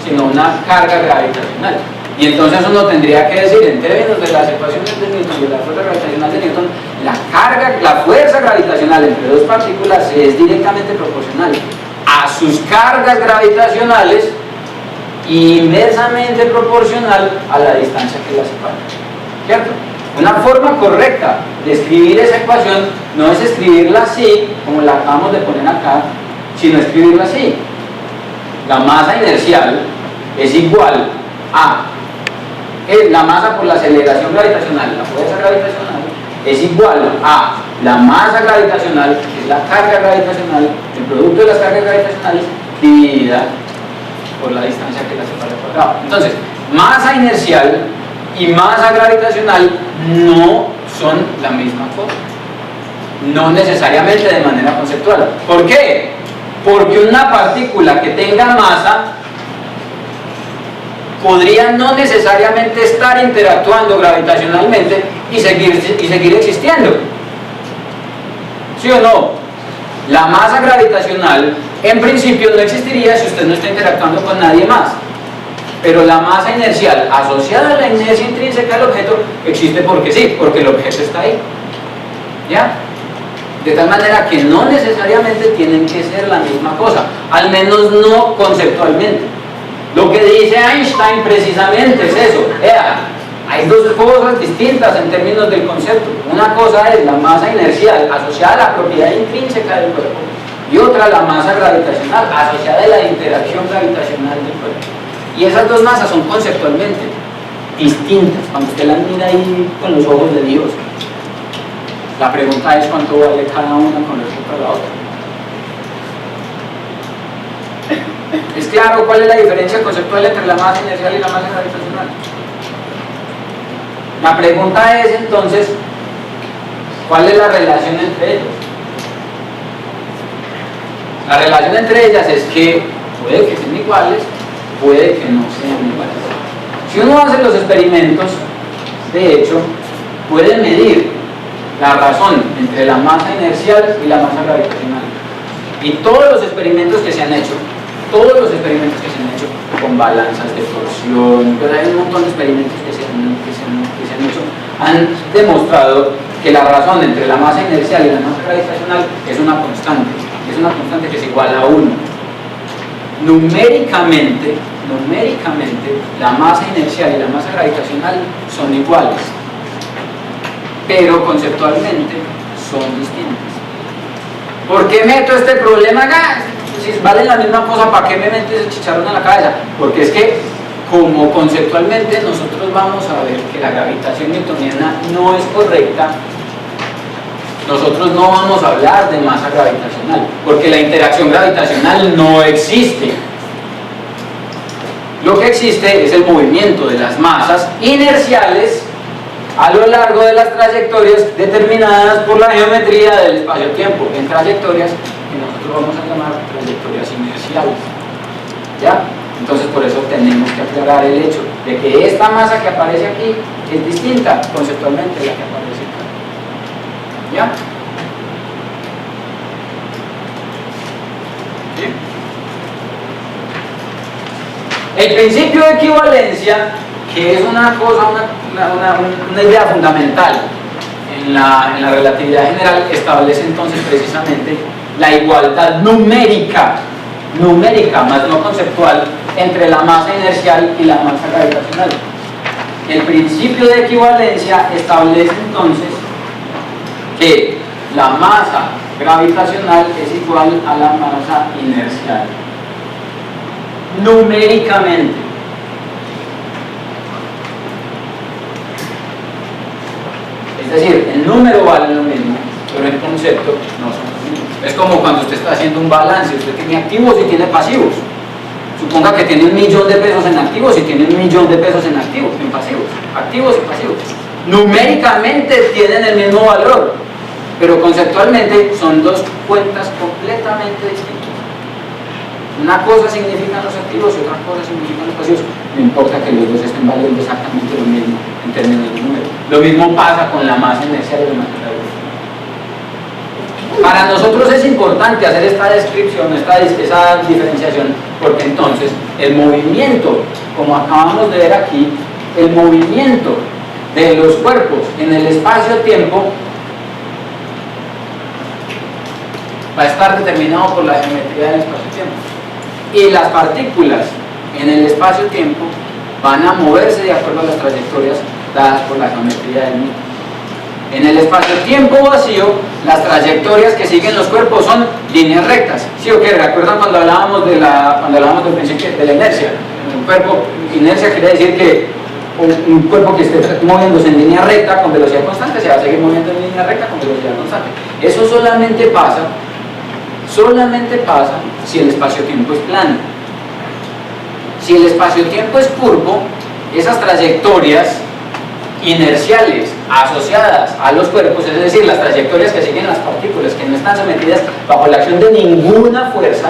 sino una carga gravitacional. Y entonces uno tendría que decir, en términos de las ecuaciones de Newton y de la fuerza gravitacional de Newton, la fuerza gravitacional entre dos partículas es directamente proporcional a sus cargas gravitacionales y inversamente proporcional a la distancia que las separa. ¿Cierto? Una forma correcta de escribir esa ecuación no es escribirla así, como la acabamos de poner acá, sino escribirla así. La masa inercial es igual a la masa por la aceleración gravitacional, la fuerza gravitacional, es igual a la masa gravitacional, que es la carga gravitacional, el producto de las cargas gravitacionales, dividida por la distancia que la separa al cuadrado. Entonces, masa inercial y masa gravitacional no son la misma cosa, no necesariamente de manera conceptual. ¿Por qué? Porque una partícula que tenga masa podría no necesariamente estar interactuando gravitacionalmente y seguir existiendo. ¿Sí o no? La masa gravitacional en principio no existiría si usted no está interactuando con nadie más. Pero la masa inercial asociada a la inercia intrínseca del objeto existe porque sí, porque el objeto está ahí. ¿Ya? De tal manera que no necesariamente tienen que ser la misma cosa, al menos no conceptualmente. Lo que dice Einstein precisamente es eso. Hay dos cosas distintas en términos del concepto. Una cosa es la masa inercial asociada a la propiedad intrínseca del cuerpo y otra la masa gravitacional asociada a la interacción gravitacional del cuerpo. Y esas dos masas son conceptualmente distintas cuando usted las mira ahí con los ojos de Dios. La pregunta es cuánto vale cada una con respecto a la otra. ¿Es claro cuál es la diferencia conceptual entre la masa inercial y la masa gravitacional? La pregunta es entonces, ¿cuál es la relación entre ellas? La relación entre ellas es que puede que sean iguales, puede que no sean iguales. Si uno hace los experimentos, de hecho, puede medir la razón entre la masa inercial y la masa gravitacional. Y todos los experimentos que se han hecho, con balanzas de torsión, pero hay un montón de experimentos que se han hecho, han demostrado que la razón entre la masa inercial y la masa gravitacional es una constante que es igual a 1. Numéricamente, la masa inercial y la masa gravitacional son iguales, pero conceptualmente son distintas. ¿Por qué meto este problema acá? Si vale la misma cosa, ¿para qué me meto ese chicharrón en la cabeza? Porque es que, como conceptualmente nosotros vamos a ver que la gravitación newtoniana no es correcta, nosotros no vamos a hablar de masa gravitacional, porque la interacción gravitacional no existe. Lo que existe es el movimiento de las masas inerciales a lo largo de las trayectorias determinadas por la geometría del espacio-tiempo, en trayectorias que nosotros vamos a llamar trayectorias inerciales. ¿Ya? Entonces por eso tenemos que aclarar el hecho de que esta masa que aparece aquí es distinta conceptualmente a la que aparece acá. ¿Ya? ¿Sí? El principio de equivalencia, que es una cosa, una idea fundamental en la relatividad general, establece entonces precisamente la igualdad numérica numérica, más no conceptual, entre la masa inercial y la masa gravitacional. El principio de equivalencia establece entonces que la masa gravitacional es igual a la masa inercial numéricamente. Es decir, el número vale lo mismo, pero el concepto no son los mismos. Es como cuando usted está haciendo un balance, usted tiene activos y tiene pasivos. Suponga que tiene 1.000.000 de pesos en activos y tiene 1.000.000 de pesos en activos, en pasivos, activos y pasivos. Numéricamente tienen el mismo valor, pero conceptualmente son dos cuentas completamente distintas. Una cosa significan los activos y otra cosa significan los pasivos. No importa que los dos estén valiendo exactamente lo mismo en términos de número. Lo mismo pasa con la masa inercial y la masa gravitacional. Para nosotros es importante hacer esta descripción, esa diferenciación, porque entonces el movimiento, como acabamos de ver aquí, el movimiento de los cuerpos en el espacio-tiempo va a estar determinado por la geometría del espacio-tiempo. Y las partículas en el espacio-tiempo van a moverse de acuerdo a las trayectorias dadas por la geometría del mismo. En el espacio-tiempo vacío, las trayectorias que siguen los cuerpos son líneas rectas. ¿Sí o qué? ¿Recuerdan cuando hablábamos del principio de la inercia? Un cuerpo, inercia quiere decir que un cuerpo que esté moviéndose en línea recta con velocidad constante se va a seguir moviendo en línea recta con velocidad constante. Eso solamente pasa si el espacio-tiempo es plano. Si el espacio-tiempo es curvo, esas trayectorias inerciales asociadas a los cuerpos, es decir, las trayectorias que siguen las partículas que no están sometidas bajo la acción de ninguna fuerza,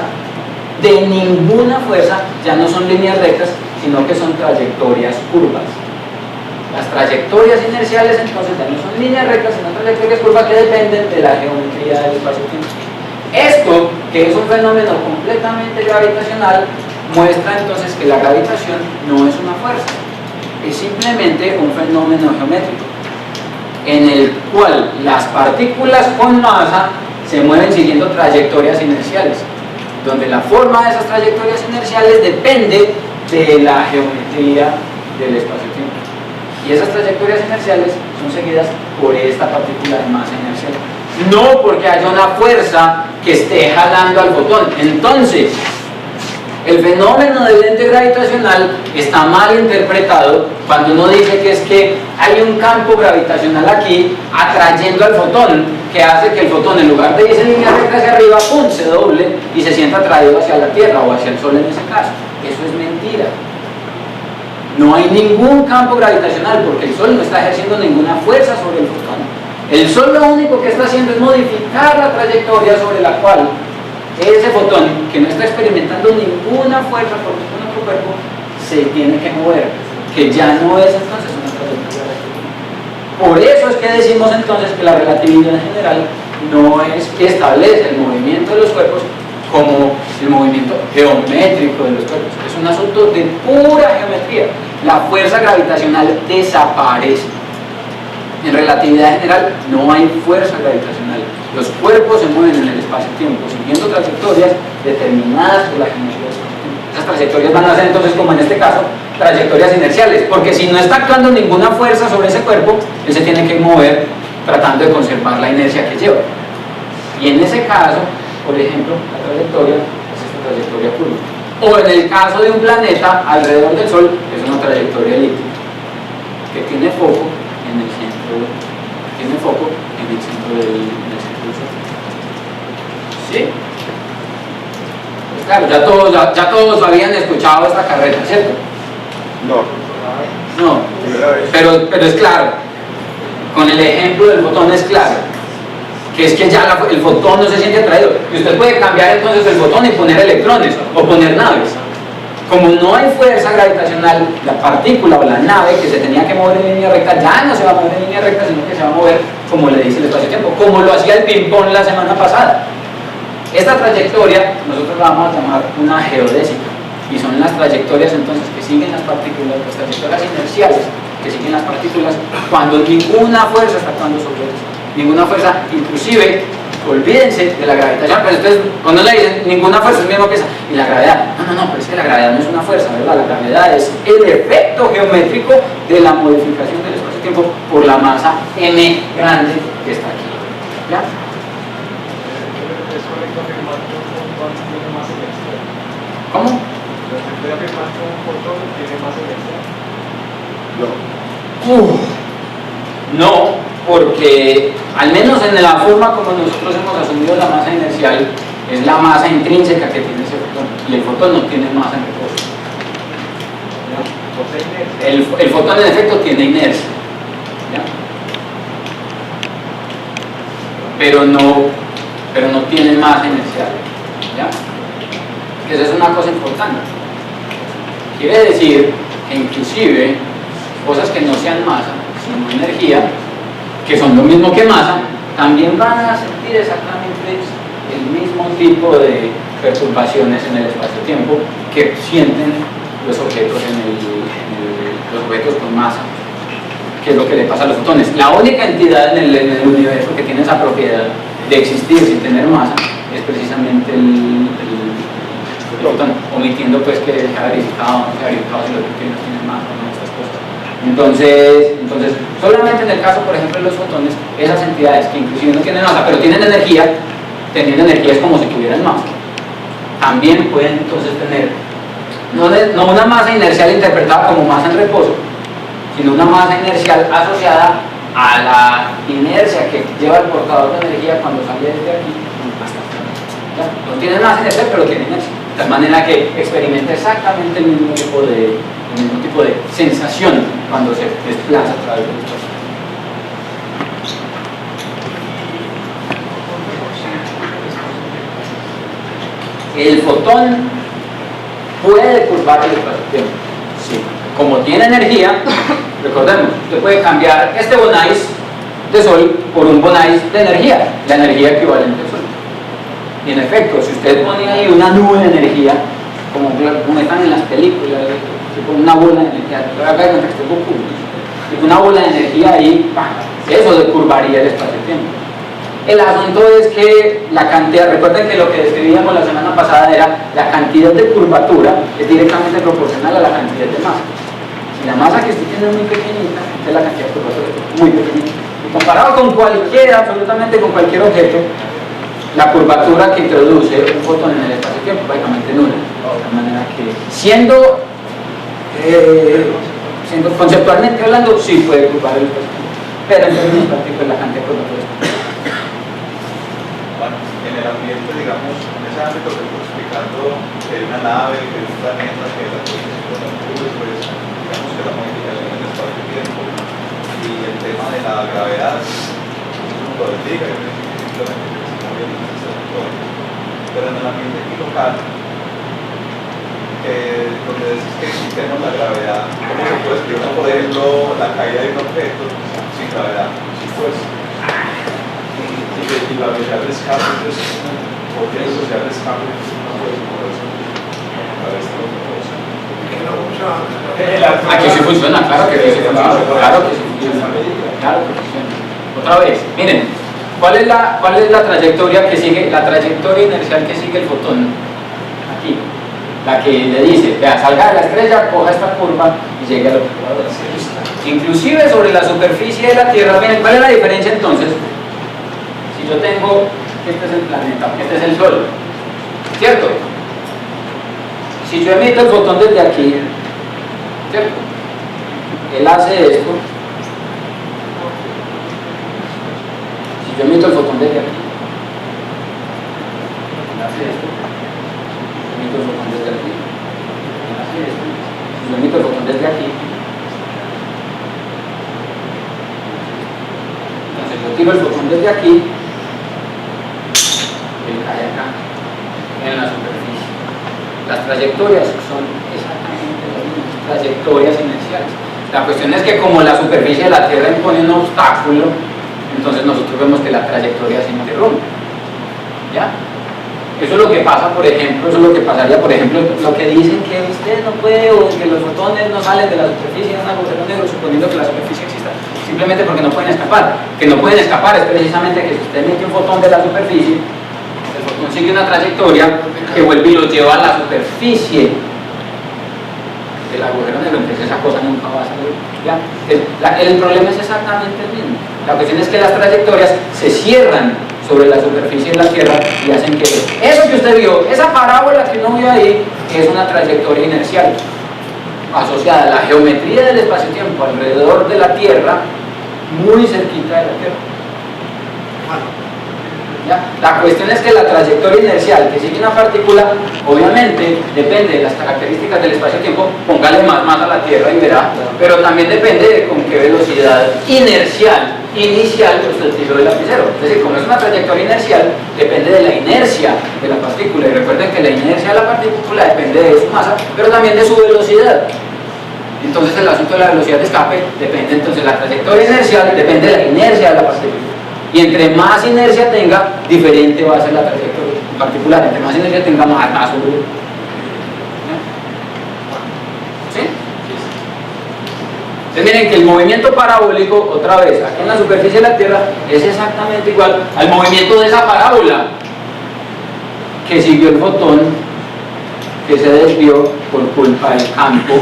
ya no son líneas rectas, sino que son trayectorias curvas. Las trayectorias inerciales entonces ya no son líneas rectas, sino trayectorias curvas que dependen de la geometría del espacio-tiempo. Esto, que es un fenómeno completamente gravitacional, muestra entonces que la gravitación no es una fuerza, es simplemente un fenómeno geométrico en el cual las partículas con masa se mueven siguiendo trayectorias inerciales, donde la forma de esas trayectorias inerciales depende de la geometría del espacio-tiempo. Y esas trayectorias inerciales son seguidas por esta partícula de masa inercial, no porque haya una fuerza que esté jalando al fotón. Entonces, el fenómeno del ente gravitacional está mal interpretado cuando uno dice que es que hay un campo gravitacional aquí atrayendo al fotón, que hace que el fotón, en lugar de irse en línea recta hacia arriba, ¡pum!, se doble y se sienta atraído hacia la Tierra o hacia el Sol en ese caso. Eso es mentira. No hay ningún campo gravitacional porque el Sol no está ejerciendo ninguna fuerza sobre el fotón. El Sol lo único que está haciendo es modificar la trayectoria sobre la cual ese fotón, que no está experimentando ninguna fuerza por ningún otro cuerpo, se tiene que mover, que ya no es entonces una trayectoria recta. Por eso es que decimos entonces que la relatividad en general no es que establece el movimiento de los cuerpos como el movimiento geométrico de los cuerpos. Es un asunto de pura geometría. La fuerza gravitacional desaparece. En relatividad general no hay fuerza gravitacional. Los cuerpos se mueven en el espacio-tiempo siguiendo trayectorias determinadas por la geometría del espacio-tiempo. Esas trayectorias van a ser entonces, como en este caso, trayectorias inerciales, porque si no está actuando ninguna fuerza sobre ese cuerpo, él se tiene que mover tratando de conservar la inercia que lleva. Y en ese caso, por ejemplo, la trayectoria es esta trayectoria curva. O en el caso de un planeta alrededor del Sol, es una trayectoria elíptica que tiene foco en el centro, del Sol. ¿Sí? Pues claro, ya todos habían escuchado esta carrera, ¿cierto? No, pero es claro. Con el ejemplo del fotón es claro. Que es que ya el fotón no se siente atraído. Y usted puede cambiar entonces el fotón y poner electrones o poner naves. Como no hay fuerza gravitacional, la partícula o la nave que se tenía que mover en línea recta ya no se va a mover en línea recta, sino que se va a mover como le dice el espacio-tiempo, como lo hacía el ping-pong la semana pasada. Esta trayectoria nosotros la vamos a llamar una geodésica, y son las trayectorias entonces que siguen las partículas, las trayectorias inerciales que siguen las partículas cuando ninguna fuerza está actuando sobre ellas. Ninguna fuerza, inclusive olvídense de la gravitación. Pero entonces, cuando le dicen ninguna fuerza es mismo que esa, y la gravedad, no, pero es que la gravedad no es una fuerza, ¿verdad? La gravedad es el efecto geométrico de la modificación del espacio-tiempo por la masa m grande que está aquí. ¿Ya?
¿Es correcto afirmar que un fotón tiene más energía?
¿Cómo?
¿Se puede afirmar que un fotón tiene más energía?
No, porque al menos en la forma como nosotros hemos asumido la masa inercial, es la masa intrínseca que tiene ese fotón, y el fotón no tiene masa en reposo. El fotón en efecto tiene inercia, ¿ya? Pero no tiene masa inercial, ¿ya? Esa es una cosa importante. Quiere decir que inclusive cosas que no sean masa, sino energía, que son lo mismo que masa, también van a sentir exactamente el mismo tipo de perturbaciones en el espacio-tiempo que sienten los objetos los objetos con masa, que es lo que le pasa a los fotones. La única entidad en el universo que tiene esa propiedad de existir sin tener masa es precisamente el fotón, omitiendo pues que se ha verificado o no se ha verificado si los neutrinos tienen masa o no, estas cosas. Entonces, solamente en el caso, por ejemplo, de los fotones, esas entidades que inclusive no tienen masa, pero tienen energía, teniendo energía es como si tuvieran masa, también pueden entonces tener no una masa inercial interpretada como masa en reposo, sino una masa inercial asociada a la inercia que lleva el portador de energía cuando sale desde aquí hasta acá. No tiene masa inercial, pero tiene inercia, de tal manera que experimenta exactamente el mismo tipo de sensación cuando se desplaza a través del espacio. El fotón puede curvar el espacio-tiempo. Sí. Como tiene energía, recordemos, usted puede cambiar este bonais de sol por un bonais de energía, la energía equivalente al sol. Y en efecto, si usted pone ahí una nube de energía, como están en las películas, tipo una bola de energía, una bola de energía ahí, eso curvaría el espacio-tiempo. El asunto es que la cantidad, recuerden que lo que describíamos la semana pasada era la cantidad de curvatura es directamente proporcional a la cantidad de masa. Si la masa que usted tiene es muy pequeñita, entonces la cantidad de curvatura es muy pequeñita. Y comparado con absolutamente con cualquier objeto, la curvatura que introduce un fotón en el espacio-tiempo es prácticamente nula. De manera que, siendo conceptualmente hablando, sí puede curvar el espacio-tiempo, pero en términos prácticos la cantidad de curvatura es pequeña.
En el ambiente, digamos, en ese ámbito que estoy explicando, que hay una nave, que hay un planeta, que la posición de los nubes, pues digamos que la modificación del espacio-tiempo y el tema de la gravedad, uno lo explica, y simplemente se está moviendo en este sector. Pero en el ambiente aquí local, donde decís que existemos la gravedad, ¿cómo se puede explicar, por ejemplo, la caída de un objeto sin gravedad, sin fuerza?
Y la velocidad de escape, entonces, ¿por qué la velocidad de escape no puede mover eso?
Aquí sí funciona, claro que sí funciona, claro que sí funciona. Otra vez, miren, ¿cuál es la trayectoria que sigue, la trayectoria inercial que sigue el fotón? Aquí, la que le dice, vea, salga de la estrella, coja esta curva y llegue al observador. Inclusive sobre la superficie de la Tierra, miren, ¿cuál es la diferencia entonces? Si yo tengo, este es el planeta, este es el Sol, ¿cierto? Si yo emito el fotón desde aquí, ¿cierto? Él hace esto. Si yo emito el fotón desde aquí, él hace esto. Emito el fotón desde aquí, él hace esto. Si yo emito el fotón desde aquí, entonces yo tiro el fotón desde aquí, él cae acá, en la superficie. Las trayectorias son exactamente las mismas, trayectorias inerciales. La cuestión es que como la superficie de la Tierra impone un obstáculo, entonces nosotros vemos que la trayectoria se interrumpe. ¿Ya? Eso es lo que pasa, por ejemplo, eso es lo que pasaría, por ejemplo, lo que dicen que usted no puede, o que los fotones no salen de la superficie de un agujero negro, suponiendo que la superficie exista. Si simplemente porque no pueden escapar. Que no pueden escapar es precisamente que si usted mete un fotón de la superficie, el fotón sigue una trayectoria que vuelve y lo lleva a la superficie del agujero negro, entonces esa cosa nunca va a salir. ¿Ya? El problema es exactamente el mismo. La cuestión es que las trayectorias se cierran sobre la superficie de la Tierra y hacen que eso que usted vio, esa parábola que uno vio ahí, es una trayectoria inercial asociada a la geometría del espacio-tiempo alrededor de la Tierra, muy cerquita de la Tierra. ¿Ya? La cuestión es que la trayectoria inercial que sigue una partícula, obviamente depende de las características del espacio-tiempo, póngale más a la Tierra y verá, pero también depende de con qué velocidad inercial inicial usted tiró el lapicero. Es decir, como es una trayectoria inercial, depende de la inercia de la partícula, y recuerden que la inercia de la partícula depende de su masa, pero también de su velocidad. Entonces el asunto de la velocidad de escape depende, entonces la trayectoria inercial depende de la inercia de la partícula. Y entre más inercia tenga, diferente va a ser la trayectoria particular. Entre más inercia tenga, más sube. ¿Sí? Entonces miren que el movimiento parabólico, otra vez, aquí en la superficie de la Tierra, es exactamente igual al movimiento de esa parábola que siguió el fotón que se desvió por culpa del campo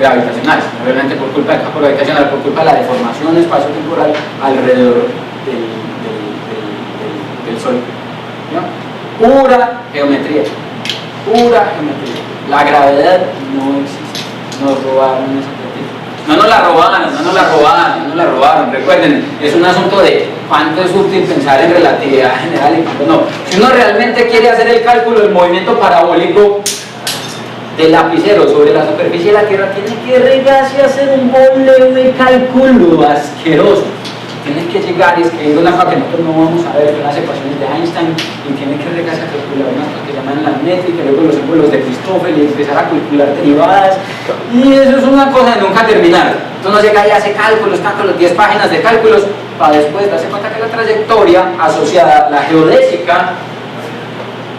gravitacional, obviamente por culpa del campo gravitacional, por culpa de la deformación espacio-temporal alrededor del Sol. ¿Ya? Pura geometría, pura geometría. La gravedad no existe. Nos robaron esa teoría. No nos la robaron. Recuerden, es un asunto de cuánto es útil pensar en relatividad general y cuánto no. Si uno realmente quiere hacer el cálculo del movimiento parabólico del lapicero sobre la superficie de la Tierra, tiene que regarse a hacer un boleo de cálculo asqueroso. Tiene que llegar y escribir una cosa que nosotros no vamos a ver, las ecuaciones de Einstein, y tiene que regarse a calcular unas cosas que llaman las métricas, luego los símbolos de Christoffel y empezar a calcular derivadas, y eso es una cosa de nunca terminar. Entonces uno llega y hace cálculos, 10 páginas de cálculos, para después darse cuenta que la trayectoria asociada a la geodésica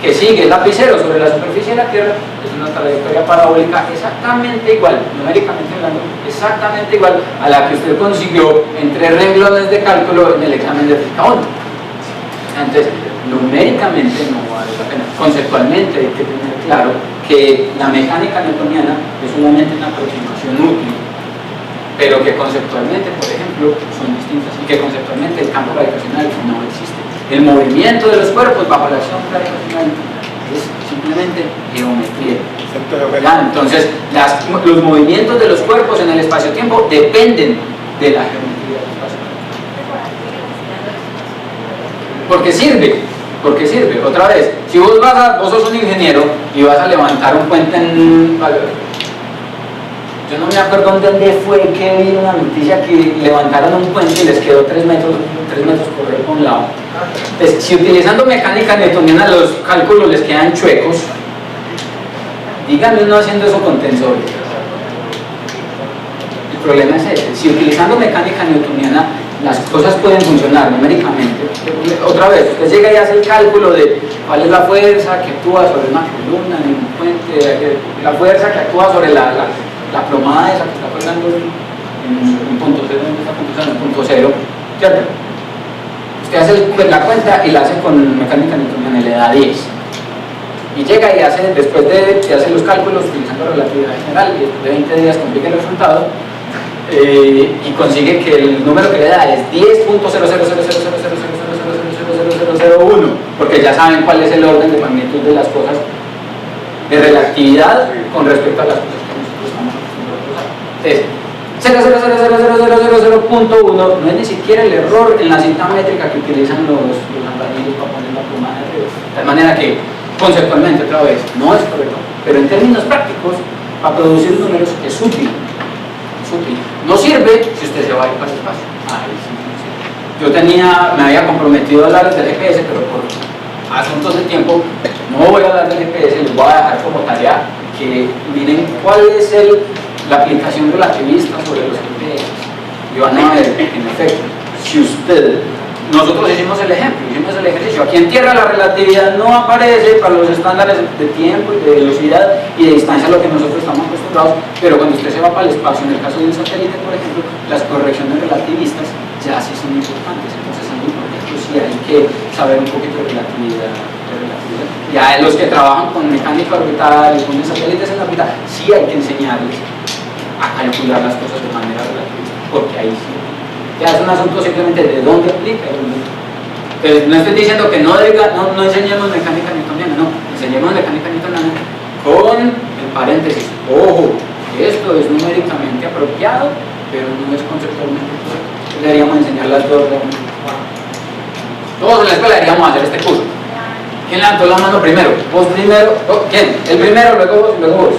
que sigue el lapicero sobre la superficie de la Tierra es una trayectoria parabólica exactamente igual, numéricamente hablando, exactamente igual a la que usted consiguió en 3 renglones de cálculo en el examen de física 1. Entonces, numéricamente no vale la pena. Conceptualmente hay que tener claro que la mecánica newtoniana es solamente una aproximación útil, pero que conceptualmente, por ejemplo, son distintas, y que conceptualmente el campo gravitacional no existe. El movimiento de los cuerpos bajo la acción gravitacional es simplemente geometría. ¿Ya? Entonces, los movimientos de los cuerpos en el espacio-tiempo dependen de la geometría del espacio-tiempo. Porque sirve. Otra vez, si vos sos un ingeniero y vas a levantar un puente en... Yo no me acuerdo dónde fue que vi una noticia que levantaron un puente y les quedó 3 metros correr por un lado. Entonces, si utilizando mecánica newtoniana los cálculos les quedan chuecos, díganme uno haciendo eso con tensores. El problema es ese. Si utilizando mecánica newtoniana las cosas pueden funcionar numéricamente, otra vez, usted llega y hace el cálculo de cuál es la fuerza que actúa sobre una columna en un puente, la fuerza que actúa sobre la plomada esa que está colgando en un punto cero, en un punto cero, ¿cierto? Usted hace la cuenta y la hace con mecánica newtoniana y le da 10. Y llega y hace, después de hacer los cálculos utilizando relatividad general, y después de 20 días consigue el resultado, y consigue que el número que le da es 10.00000000001, porque ya saben cuál es el orden de magnitud de las cosas de relatividad con respecto a las cosas que nosotros estamos acostumbrados. 0.0000001 no es ni siquiera el error en la cinta métrica que utilizan los albañiles para poner la pluma de arriba. De manera que, conceptualmente, otra vez, no es correcto, pero en términos prácticos, para producir números es útil. No sirve si usted se va a ir para el espacio. Yo me había comprometido a hablar del GPS, pero por asuntos de tiempo no voy a hablar del GPS, les voy a dejar como tarea que miren cuál es la aplicación relativista sobre los GPS. Y van a ver, en efecto, si usted nosotros hicimos el ejemplo, hicimos el ejercicio. Aquí en Tierra la relatividad no aparece para los estándares de tiempo y de velocidad y de distancia a lo que nosotros estamos acostumbrados, pero cuando usted se va para el espacio, en el caso de un satélite, por ejemplo, las correcciones relativistas ya sí son importantes. Entonces, en por ejemplo, sí hay que saber un poquito de relatividad. Ya los que trabajan con mecánica orbital y con satélites en órbita, sí hay que enseñarles a calcular las cosas de manera relativista, porque ahí sí. Ya es un asunto simplemente de dónde aplica y dónde. Entonces, no estoy diciendo que no enseñemos mecánica newtoniana, no, enseñemos mecánica newtoniana con el paréntesis. Ojo, esto es numéricamente apropiado, pero no es conceptualmente correcto. Deberíamos enseñar las dos. Todos en la escuela deberíamos hacer este curso. ¿Quién levantó la mano primero? Vos primero. ¿Quién? El primero, luego vos, luego vos.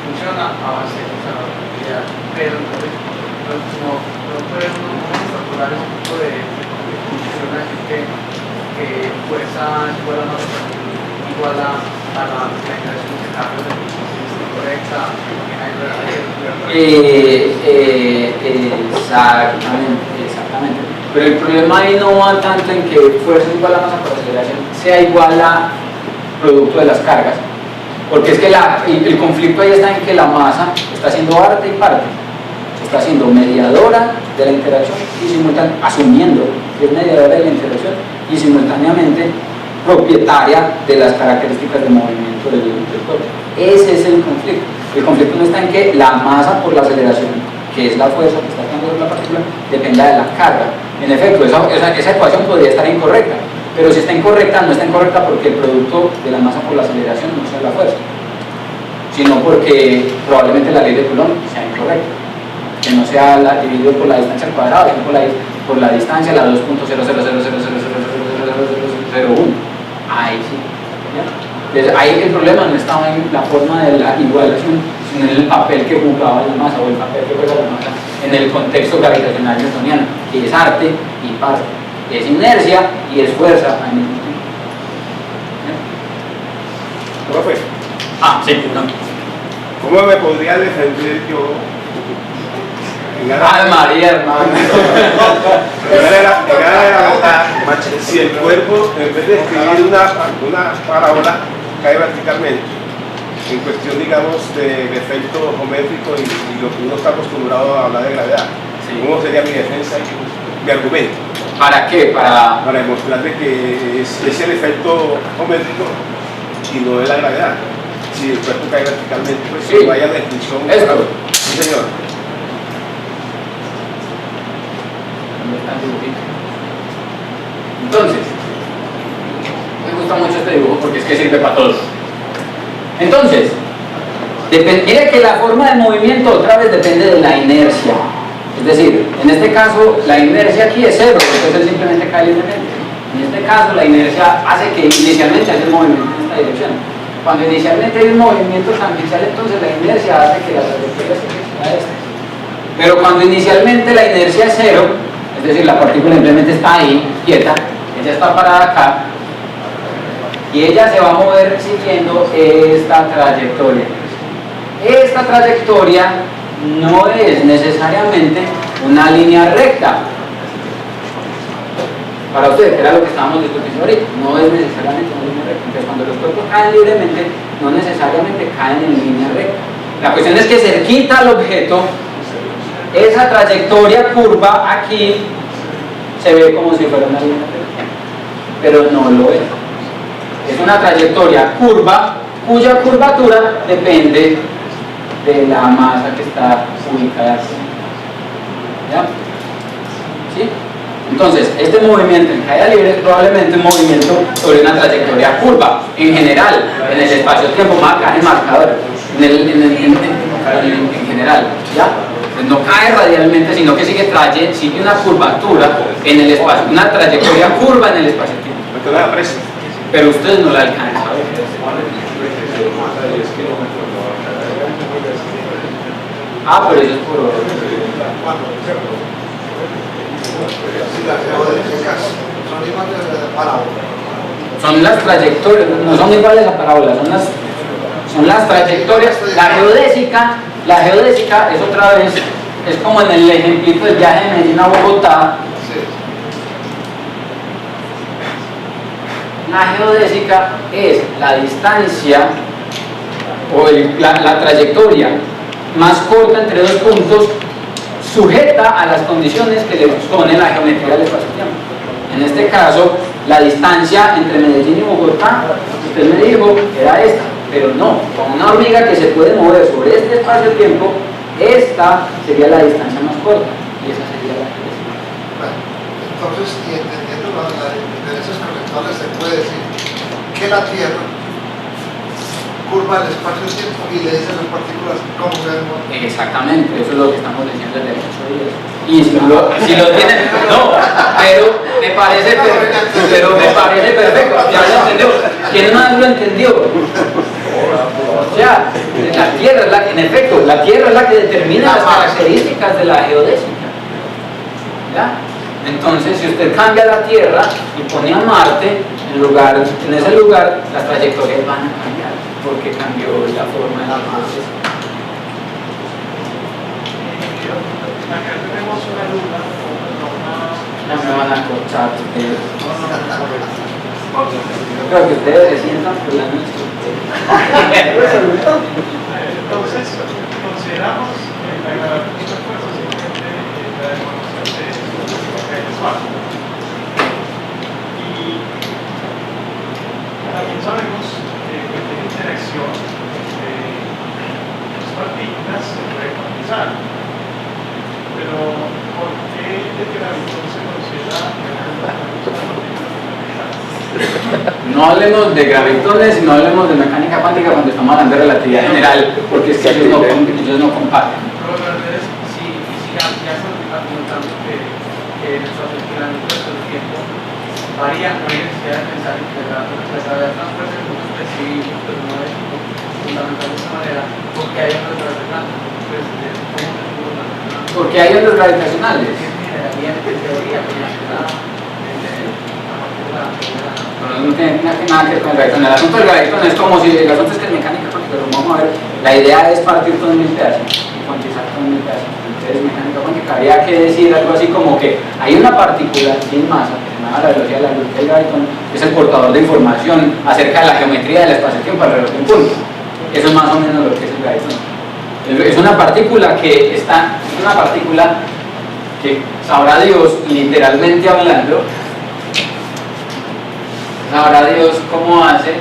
Funciona a base de esa probabilidad, pero entonces no puede uno calcular ese tipo de funciona decir que fuerza igual a masa igual a la integración de cambios de posición correcta
exactamente. Pero el problema ahí no va tanto en que fuerza igual a masa por aceleración sea igual a producto de las cargas, porque es que el conflicto ahí está en que la masa está siendo parte y parte, está siendo mediadora de la interacción y simultáneamente, asumiendo que es mediadora de la interacción y simultáneamente propietaria de las características de movimiento del cuerpo. Ese es el conflicto. El conflicto no está en que la masa por la aceleración, que es la fuerza que está actúa sobre la partícula, dependa de la carga. En efecto, esa ecuación podría estar incorrecta, pero si está incorrecta, no está incorrecta porque el producto de la masa por la aceleración no sea la fuerza, sino porque probablemente la ley de Coulomb sea incorrecta, que no sea dividido por la distancia al cuadrado, sino por la distancia, la 2.000000001. Ahí sí. Entonces, ahí el problema no estaba en la forma de la igualación, sino en el papel que jugaba la masa o el papel que juega la masa en el contexto gravitacional newtoniano, que es arte y parte, es inercia y es fuerza al mismo tiempo.
Profe,
Sí, perdón.
¿cómo me podría defender yo?
Ay, María, hermano.
Si el cuerpo, en vez de escribir una parábola, cae verticalmente, en cuestión, digamos, de efecto geométrico y lo que uno está acostumbrado a hablar de gravedad.
Sí.
¿Cómo sería mi defensa y mi argumento?
¿Para qué? Para
Demostrarle que es el efecto geométrico y no es la gravedad. Si el cuerpo cae verticalmente, pues
sí.
Vaya la descripción.
Esto.
Sí, señor.
Entonces, me gusta mucho este dibujo porque es que sirve para todos. Entonces, mire que la forma de movimiento otra vez depende de la inercia. Es decir, en este caso la inercia aquí es cero, entonces simplemente cae linealmente. En este caso la inercia hace que inicialmente haya un movimiento en esta dirección. Cuando inicialmente hay un movimiento tangencial, entonces la inercia hace que la trayectoria sea esta. Pero cuando inicialmente la inercia es cero, es decir, la partícula simplemente está ahí, quieta, ella está parada acá, y ella se va a mover siguiendo esta trayectoria. Esta trayectoria no es necesariamente una línea recta. Para ustedes, que era lo que estábamos discutiendo ahorita, no es necesariamente una línea recta. Entonces, cuando los cuerpos caen libremente, no necesariamente caen en línea recta. La cuestión es que cerquita al objeto, esa trayectoria curva aquí se ve como si fuera una línea recta, pero no lo es. Es una trayectoria curva cuya curvatura depende de la masa que está ubicada aquí. ¿Ya? ¿Sí? Entonces, este movimiento en caída libre es probablemente un movimiento sobre una trayectoria curva. En general, en el espacio-tiempo marca el marcador. En general, ¿ya? No cae radialmente, sino que sigue una curvatura en el espacio, una trayectoria curva en el espacio-tiempo. Pero ustedes no la alcanzan a ver. Pero eso es por hora.
cuando si las geodésicas son iguales a parábolas.
Son las trayectorias, no son iguales a parábolas, son las trayectorias. La geodésica es otra vez, es como en el ejemplito del viaje de Medellín a Bogotá. La geodésica es la distancia o la trayectoria más corta entre dos puntos, sujeta a las condiciones que le pone la geometría del espacio-tiempo. En este caso, la distancia entre Medellín y Bogotá, usted me dijo, era esta, pero no, con una hormiga que se puede mover sobre este espacio-tiempo, esta sería la distancia más corta, y esa sería la geodésica.
Bueno, entonces, y entendiendo las diferencias conceptuales, se puede decir que la Tierra curva el espacio-tiempo y le dice a las partículas cómo se ven.
Exactamente, eso es lo que estamos diciendo desde hace 8 días. Y si lo tienen, no, pero me parece perfecto, ya lo entendió. ¿Quién más lo entendió? O sea, la Tierra es la que, en efecto, la Tierra es la que determina las características de la geodésica. ¿Ya? Entonces, si usted cambia la Tierra y pone a Marte en ese lugar, las trayectorias van a cambiar, porque cambió la forma de la Marte.
Acá tenemos una luna,
Ya me van a cortar. Creo que ustedes se sientan por la noche.
Entonces, consideramos la gravedad de las fuerzas simplemente la deformación del espacio. Y también sabemos que la interacción entre las partículas se puede cuantizar. Pero, ¿por qué el gravitón se considera
No hablemos de gravitones y no hablemos de mecánica cuántica cuando estamos hablando de relatividad general, porque es que ellos no comparten.
Entonces, si ya estamos apuntando que nuestro funcionamiento del tiempo varía, no hay necesidad de pensar en que la gravedad transfuerza en puntos específicos, pero no es fundamental de esta manera, porque hay otras gravitacionales.
Porque hay ondas gravitacionales. No tiene nada que ver con el gravitón. El asunto del gravitón es como si el asunto es que es mecánica cuántica, pero vamos a ver, la idea es partir todo en 1000 pedazos y cuantizar todo en 1000 pedazos. Entonces, mecánica cuántica habría que decir algo así como que hay una partícula sin masa que se llama la velocidad de la luz, que el gravitón es el portador de información acerca de la geometría del espacio-tiempo alrededor de un punto. Eso es más o menos lo que es el gravitón. Es una partícula que sabrá Dios, literalmente hablando, sabrá Dios cómo hace,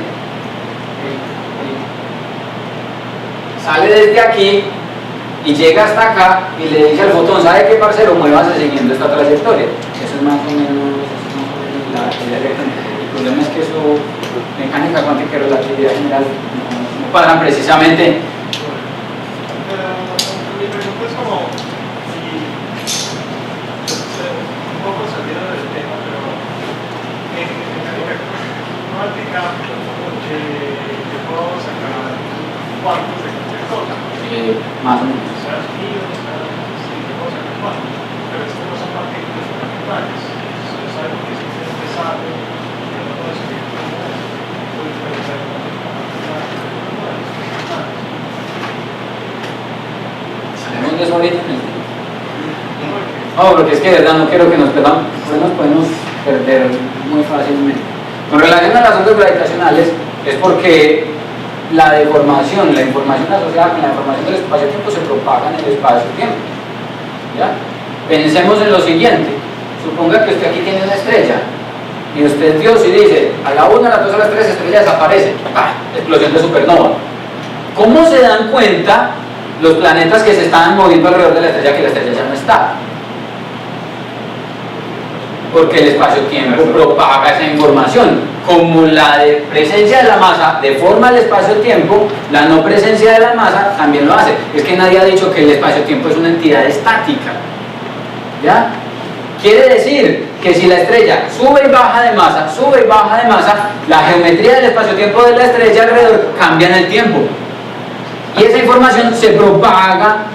sale desde aquí y llega hasta acá y le dice al fotón, ¿sabe qué, parcero? Muévase siguiendo esta trayectoria. Eso es más o menos la actividad. El problema es que eso, mecánica cuántica y relatividad general, no cuadran precisamente.
Mi pregunta es como si un poco salido del tema, pero en mecánica cuántica yo puedo sacar cuantos de cualquier cosa.
Más o menos.
O sea, míos, sí, yo puedo sacar cuantos, pero esto no son partículas fundamentales. Eso es algo que simplemente sabe, yo no puedo escribir cómo es, puedo diferenciar
Salimos de eso ahorita en el tema. No, porque es que de verdad no quiero que nos perdamos, nos podemos perder muy fácilmente. Con relación a las ondas gravitacionales, es porque la deformación, la información asociada con la información del espacio-tiempo se propaga en el espacio-tiempo. ¿Ya? Pensemos en lo siguiente: suponga que usted aquí tiene una estrella y usted es Dios y dice, a la 1, a las 2, a las 3 estrellas desaparecen. ¡Pah! Explosión de supernova. ¿Cómo se dan cuenta los planetas que se estaban moviendo alrededor de la estrella que la estrella ya no está? Porque el espacio-tiempo propaga esa información. Como la presencia de la masa deforma el espacio-tiempo, la no presencia de la masa también lo hace. Es que nadie ha dicho que el espacio-tiempo es una entidad estática. ¿Ya? Quiere decir que si la estrella sube y baja de masa, la geometría del espacio-tiempo de la estrella alrededor cambia en el tiempo. Y esa información se propaga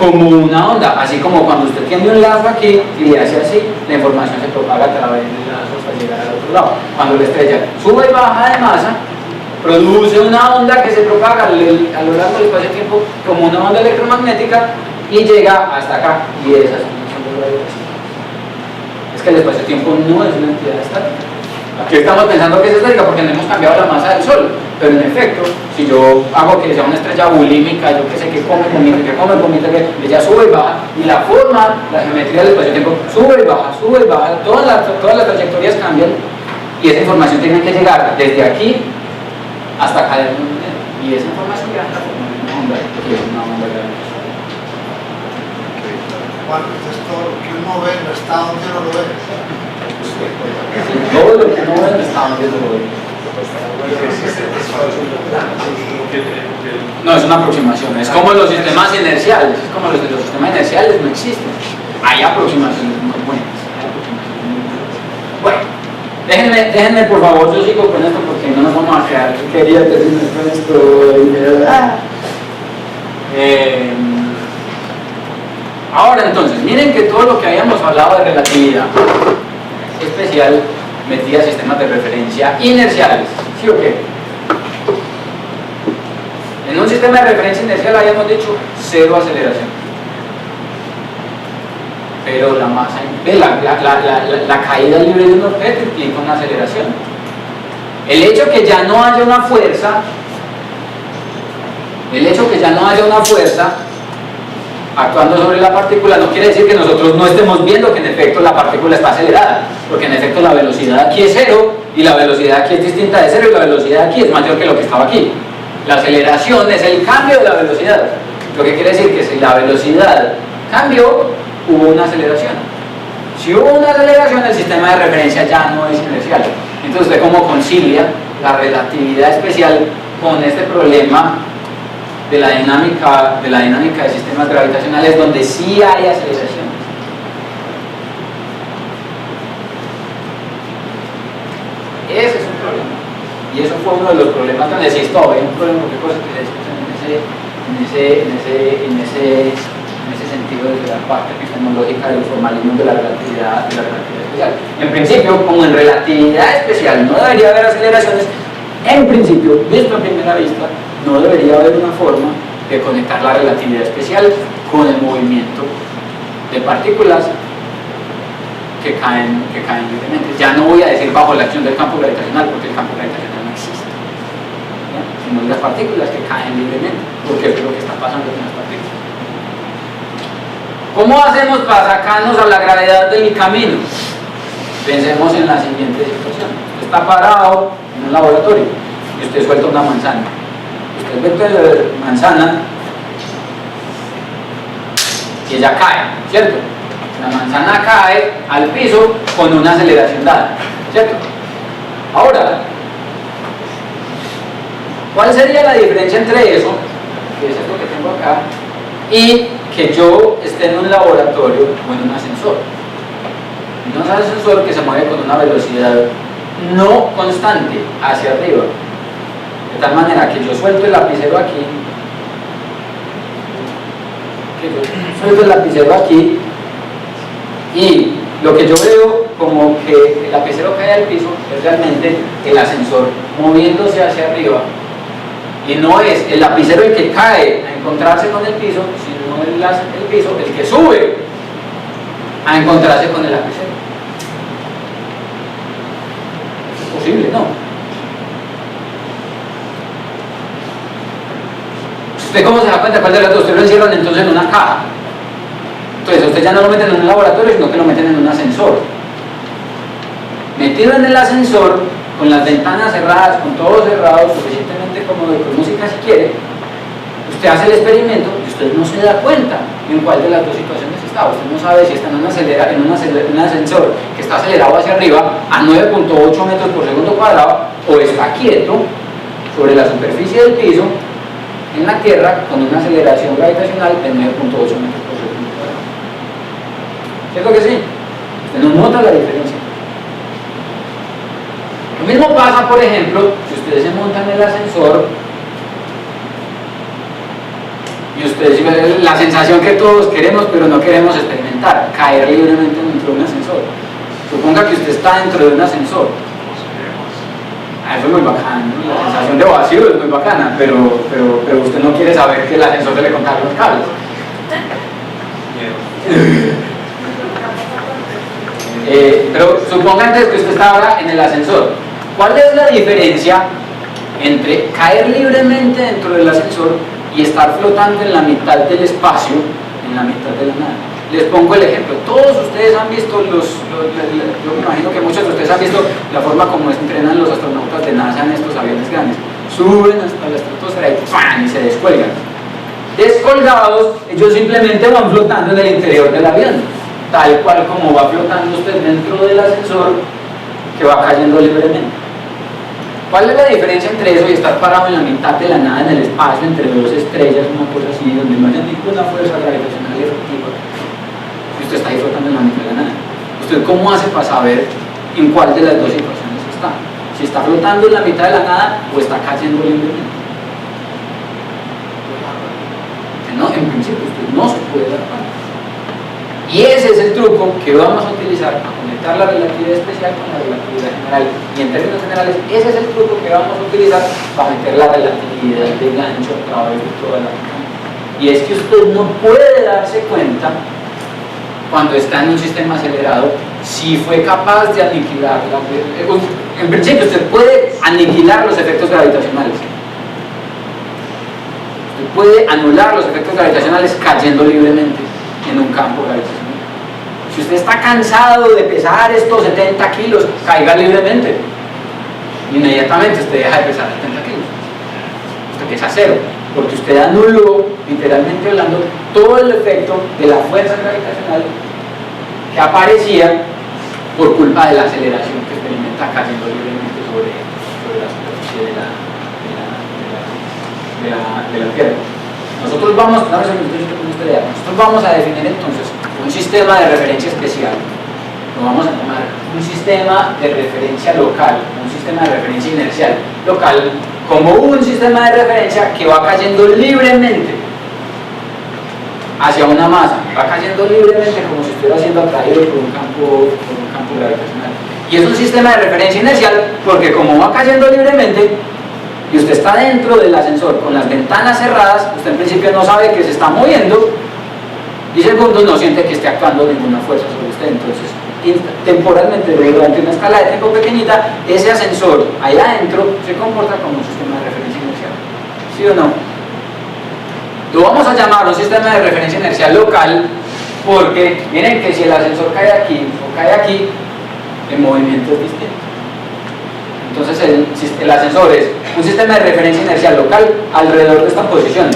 como una onda, así como cuando usted tiene un lazo aquí y le hace así, la información se propaga a través del lazo hasta llegar al otro lado. Cuando la estrella sube y baja de masa, produce una onda que se propaga a lo largo del espacio-tiempo como una onda electromagnética y llega hasta acá, y esas son las radiaciones. Es que el espacio-tiempo no es una entidad estática. Aquí estamos pensando que es estática porque no hemos cambiado la masa del Sol, pero en efecto, si yo hago que sea una estrella bulímica, yo que sé, que come, vomita, que ella sube y baja, y la forma, la geometría del espacio-tiempo sube y baja, todas las trayectorias cambian, y esa información tiene que llegar desde aquí hasta acá del mundo, y esa información ya está formando una onda, que es una onda grande.
Bueno, entonces todo lo que uno ve no está donde uno lo ve.
Todo lo que uno ve no está donde uno lo ve. No, es una aproximación, es como los sistemas inerciales, es como los sistemas inerciales no existen. Hay aproximaciones muy buenas. Bueno, déjenme por favor, yo sigo con esto porque no nos vamos a quedar. Quería terminar con esto. Ahora entonces, miren que todo lo que habíamos hablado de relatividad especial metía sistemas de referencia inerciales, ¿sí o qué? En un sistema de referencia inercial habíamos dicho cero aceleración, pero la masa, la caída libre de un objeto implica una aceleración. El hecho que ya no haya una fuerza, actuando sobre la partícula no quiere decir que nosotros no estemos viendo que en efecto la partícula está acelerada, porque en efecto la velocidad aquí es cero y la velocidad aquí es distinta de cero y la velocidad aquí es mayor que lo que estaba aquí. La aceleración es el cambio de la velocidad, lo que quiere decir que si la velocidad cambió, hubo una aceleración. Si hubo una aceleración, el sistema de referencia ya no es inercial. Entonces usted cómo concilia la relatividad especial con este problema de la dinámica de sistemas gravitacionales donde sí hay aceleración. Ese es un problema, y eso fue uno de los problemas que necesitó. Hay un problema que cosas que se discuten en ese sentido desde la parte epistemológica del formalismo de la relatividad especial. En principio, como en relatividad especial no debería haber aceleraciones, en principio, visto a primera vista, no debería haber una forma de conectar la relatividad especial con el movimiento de partículas que caen libremente. Ya no voy a decir bajo la acción del campo gravitacional, porque el campo gravitacional no existe, ¿ya? Sino las partículas que caen libremente, porque es lo que está pasando con las partículas. ¿Cómo hacemos para sacarnos a la gravedad del camino? Pensemos en la siguiente situación. Usted está parado en un laboratorio y usted suelta una manzana. Usted ve la manzana y ella cae, ¿cierto? La manzana cae al piso con una aceleración dada, ¿cierto? Ahora, ¿cuál sería la diferencia entre eso, que es esto que tengo acá, y que yo esté en un laboratorio o en un ascensor? En un ascensor que se mueve con una velocidad no constante hacia arriba, de tal manera que yo suelto el lapicero aquí, y lo que yo veo como que el lapicero cae al piso es realmente el ascensor moviéndose hacia arriba, y no es el lapicero el que cae a encontrarse con el piso, sino el piso el que sube a encontrarse con el lapicero. ¿Es posible? No. ¿Usted cómo se da cuenta cuál de las dos? Usted lo encierran entonces en una caja. Entonces usted ya no lo meten en un laboratorio, sino que lo meten en un ascensor. Metido en el ascensor, con las ventanas cerradas, con todo cerrado, suficientemente cómodo, con música si quiere, usted hace el experimento y usted no se da cuenta en cuál de las dos situaciones está. Usted no sabe si está en un ascensor que está acelerado hacia arriba a 9.8 metros por segundo cuadrado, o está quieto sobre la superficie del piso en la Tierra con una aceleración gravitacional de 9.8 metros por segundo cuadrado. ¿Cierto que sí? Usted no nota la diferencia. Lo mismo pasa, por ejemplo, si ustedes se montan en el ascensor Y ustedes, la sensación que todos queremos, pero no queremos experimentar, caer libremente dentro de un ascensor. Suponga que usted está dentro de un ascensor. Eso es muy bacano, ¿no? La sensación de vacío es muy bacana, pero usted no quiere saber que el ascensor se le contaron los cables. Pero suponga antes que usted está ahora en el ascensor. ¿Cuál es la diferencia entre caer libremente dentro del ascensor y estar flotando en la mitad del espacio, en la mitad de la nada? Les pongo el ejemplo. Todos ustedes han visto yo me imagino que muchos de ustedes han visto la forma como entrenan los astronautas de NASA en estos aviones grandes. Suben hasta la estratosfera y ¡pam! Y se descuelgan. Descolgados, ellos simplemente van flotando en el interior del avión, tal cual como va flotando usted dentro del ascensor, que va cayendo libremente. ¿Cuál es la diferencia entre eso y estar parado en la mitad de la nada, en el espacio, entre dos estrellas, una cosa así, donde no haya ninguna fuerza gravitacional efectiva? Y usted está ahí flotando en la mitad de la nada. ¿Usted cómo hace para saber en cuál de las dos situaciones está? Si está flotando en la mitad de la nada o está cayendo libremente. No, en principio usted no se puede dar cuenta. Y ese es el truco que vamos a utilizar para conectar la relatividad especial con la relatividad general. Y en términos generales, ese es el truco que vamos a utilizar para meter la relatividad de gancho a través de toda la mecánica. Y es que usted no puede darse cuenta cuando está en un sistema acelerado si fue capaz de aniquilar en principio usted puede aniquilar los efectos gravitacionales, usted puede anular los efectos gravitacionales cayendo libremente en un campo gravitacional. Si usted está cansado de pesar estos 70 kilos, caiga libremente, inmediatamente usted deja de pesar 70 kilos, usted pesa cero, porque usted anuló, literalmente hablando, todo el efecto de la fuerza gravitacional que aparecía por culpa de la aceleración que experimenta cayendo libremente sobre la superficie de la Tierra. Nosotros vamos a definir entonces un sistema de referencia especial. Lo vamos a llamar un sistema de referencia local, un sistema de referencia inercial local, como un sistema de referencia que va cayendo libremente hacia una masa, va cayendo libremente como si estuviera siendo atraído por un campo gravitacional. Y es un sistema de referencia inercial porque como va cayendo libremente y usted está dentro del ascensor con las ventanas cerradas, usted en principio no sabe que se está moviendo y segundo, no siente que esté actuando ninguna fuerza sobre usted. Entonces, temporalmente, durante una escala de tiempo pequeñita, ese ascensor allá adentro se comporta como un sistema de referencia inercial. ¿Sí o no? Lo vamos a llamar un sistema de referencia inercial local porque miren que si el ascensor cae aquí o cae aquí, el movimiento es distinto. Entonces el ascensor es un sistema de referencia inercial local alrededor de esta posición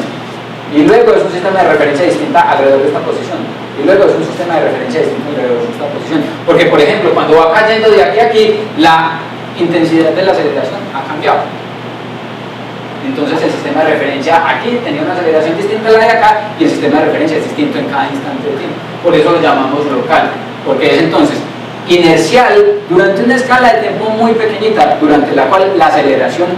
y luego es un sistema de referencia distinta alrededor de esta posición y luego es un sistema de referencia distinto alrededor de esta posición, porque por ejemplo cuando va cayendo de aquí a aquí la intensidad de la aceleración ha cambiado. Entonces el sistema de referencia aquí tenía una aceleración distinta a la de acá y el sistema de referencia es distinto en cada instante de tiempo. Por eso lo llamamos local, porque es entonces inercial durante una escala de tiempo muy pequeñita, durante la cual la aceleración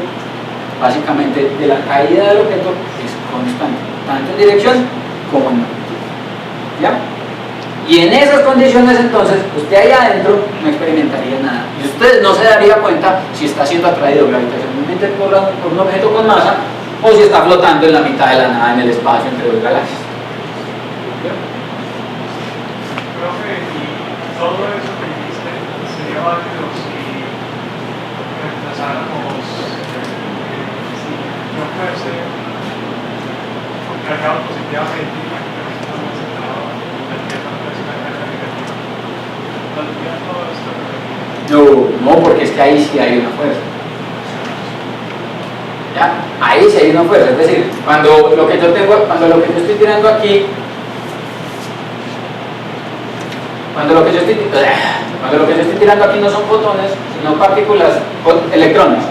básicamente de la caída del objeto es constante, tanto en dirección como en magnitud. ¿Ya? Y en esas condiciones entonces usted ahí adentro no experimentaría nada y usted no se daría cuenta si está siendo atraído gravitacionalmente por un objeto con masa o si está flotando en la mitad de la nada en el espacio entre dos galaxias.
Profe, y todo eso que dijiste sería válido si reemplazáramos si no fuese cargado positivamente y estamos centrados en la Tierra.
No, porque es que ahí sí hay una fuerza. ¿Ya? Ahí sí hay una fuerza, es decir, cuando lo que yo estoy tirando aquí, cuando lo que yo estoy tirando aquí no son fotones, sino partículas, electrones,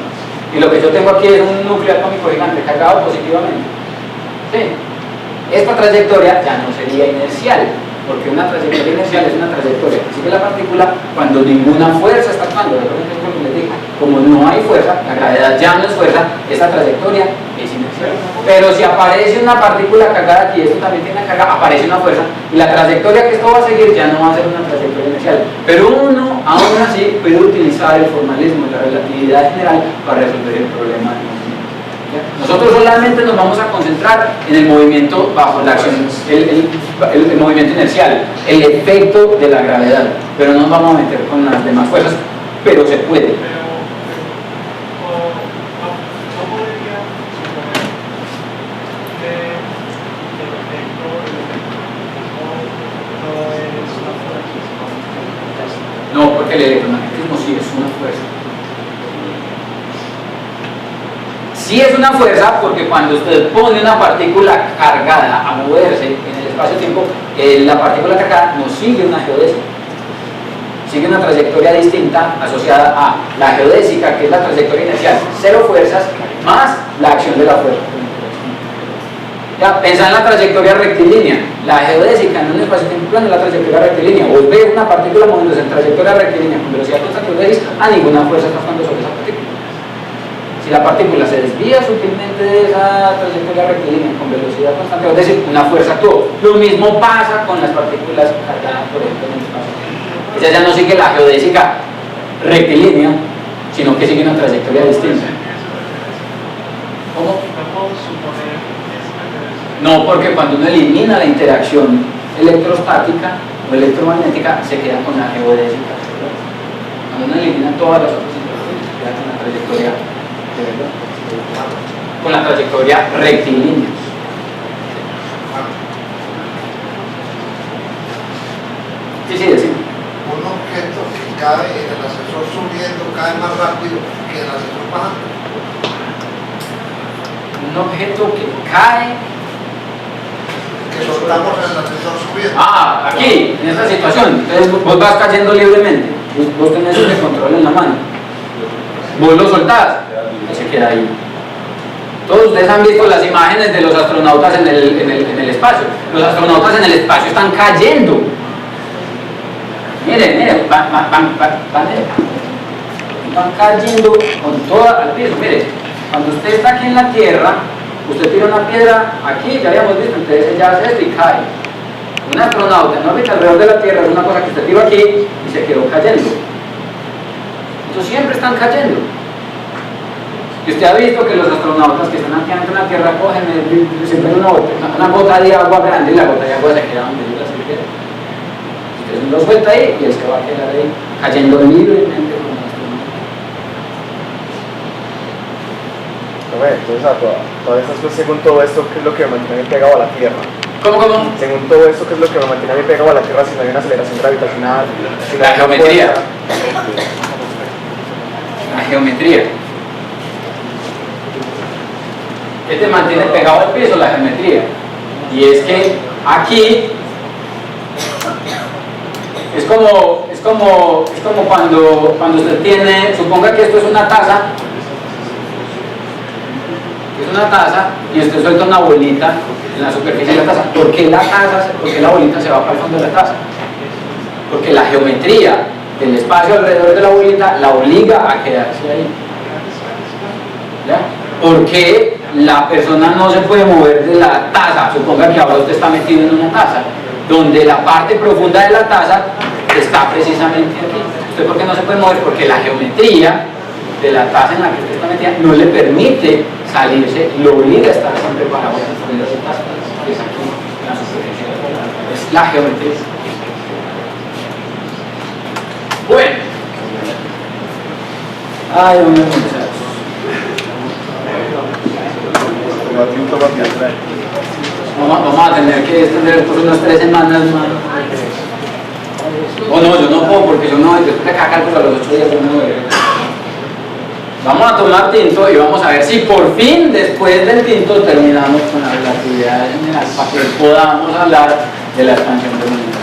y lo que yo tengo aquí es un núcleo atómico gigante cargado positivamente. ¿Sí? Esta trayectoria ya no sería inercial, porque una trayectoria inercial es una trayectoria que sigue la partícula cuando ninguna fuerza está actuando. Como no hay fuerza, la gravedad ya no es fuerza, esta trayectoria es inercial. Pero si aparece una partícula cargada aquí, esto también tiene una carga, aparece una fuerza, y la trayectoria que esto va a seguir ya no va a ser una trayectoria inercial. Pero uno, aún así, puede utilizar el formalismo, la relatividad general, para resolver el problema del movimiento. ¿Ya? Nosotros solamente nos vamos a concentrar en el movimiento bajo la acción, el movimiento inercial, el efecto de la gravedad, pero no nos vamos a meter con las demás fuerzas, pero se puede. No, porque el electromagnetismo sí es una fuerza. Sí es una fuerza porque cuando usted pone una partícula cargada a moverse en el espacio-tiempo, la partícula cargada no sigue una geodésica. Sigue una trayectoria distinta asociada a la geodésica, que es la trayectoria inercial, cero fuerzas, más la acción de la fuerza. Ya, pensá en la trayectoria rectilínea. La geodésica en un espacio-tiempo plano es la trayectoria rectilínea. Vos ves una partícula moviéndose en trayectoria rectilínea con velocidad constante, vos decís, a ninguna fuerza está actuando sobre esa partícula. Si la partícula se desvía sutilmente de esa trayectoria rectilínea con velocidad constante, vos decís, una fuerza actuó. Lo mismo pasa con las partículas cargadas, por ejemplo, en el espacio. Esa ya no sigue la geodésica rectilínea, sino que sigue una trayectoria distinta. ¿Cómo? No, porque cuando uno elimina la interacción electrostática o electromagnética, se queda con la geodésica. Cuando uno elimina todas las otras interacciones, se queda con la trayectoria, con la trayectoria rectilínea. Sí, decimos.
Un objeto que cae en el ascensor subiendo cae más rápido que en el ascensor bajando.
Un objeto que cae,
que soltamos en el ascensor subiendo.
Ah, aquí, en esta situación. Entonces vos vas cayendo libremente. Vos tenés ese control en la mano. Vos lo soltás, y se queda ahí. Todos ustedes han visto las imágenes de los astronautas en el espacio. Los astronautas en el espacio están cayendo. Miren, van cayendo con toda al piso. Mire, cuando usted está aquí en la Tierra, usted tira una piedra aquí, ya habíamos visto, entonces ella hace esto y cae. Un astronauta en órbita alrededor de la Tierra es una cosa que usted tiró aquí y se quedó cayendo. Entonces siempre están cayendo. Y usted ha visto que los astronautas que están aquí en la Tierra cogen siempre una gota de agua grande y la gota de agua se queda donde ellos la sirven. Entonces lo suelta ahí y él se va a quedar ahí cayendo libremente como un astronauta.
Entonces, todas estas cosas, según todo esto, ¿qué es lo que me mantiene pegado a la Tierra?
¿Cómo?
Según todo esto, ¿qué es lo que me mantiene pegado a la Tierra si no hay una aceleración gravitacional? Si
La geometría. La geometría. ¿Qué te mantiene pegado al piso? La geometría. Y es que aquí es como cuando usted tiene, suponga que esto es una taza. Es una taza y usted suelta una bolita en la superficie de la taza. ¿Por qué la bolita se va para el fondo de la taza? Porque la geometría del espacio alrededor de la bolita la obliga a quedarse ahí. ¿Ya? ¿Por qué la persona no se puede mover de la taza? Suponga que ahora usted está metido en una taza, donde la parte profunda de la taza está precisamente aquí. ¿Usted por qué no se puede mover? Porque la geometría de la taza en la que usted está metida no le permite salirse, lo obliga a estar siempre parado en la taza, que es aquí en la superficie. Es la geometría. Bueno. Ay, muchachos. Vamos a tener que extender por unas 3 semanas más. O no, yo no puedo porque yo no, después de cada cálculo a los 8 días yo no voy. Vamos a tomar tinto y vamos a ver si por fin después del tinto terminamos con la relatividad general para que podamos hablar de la expansión del universo.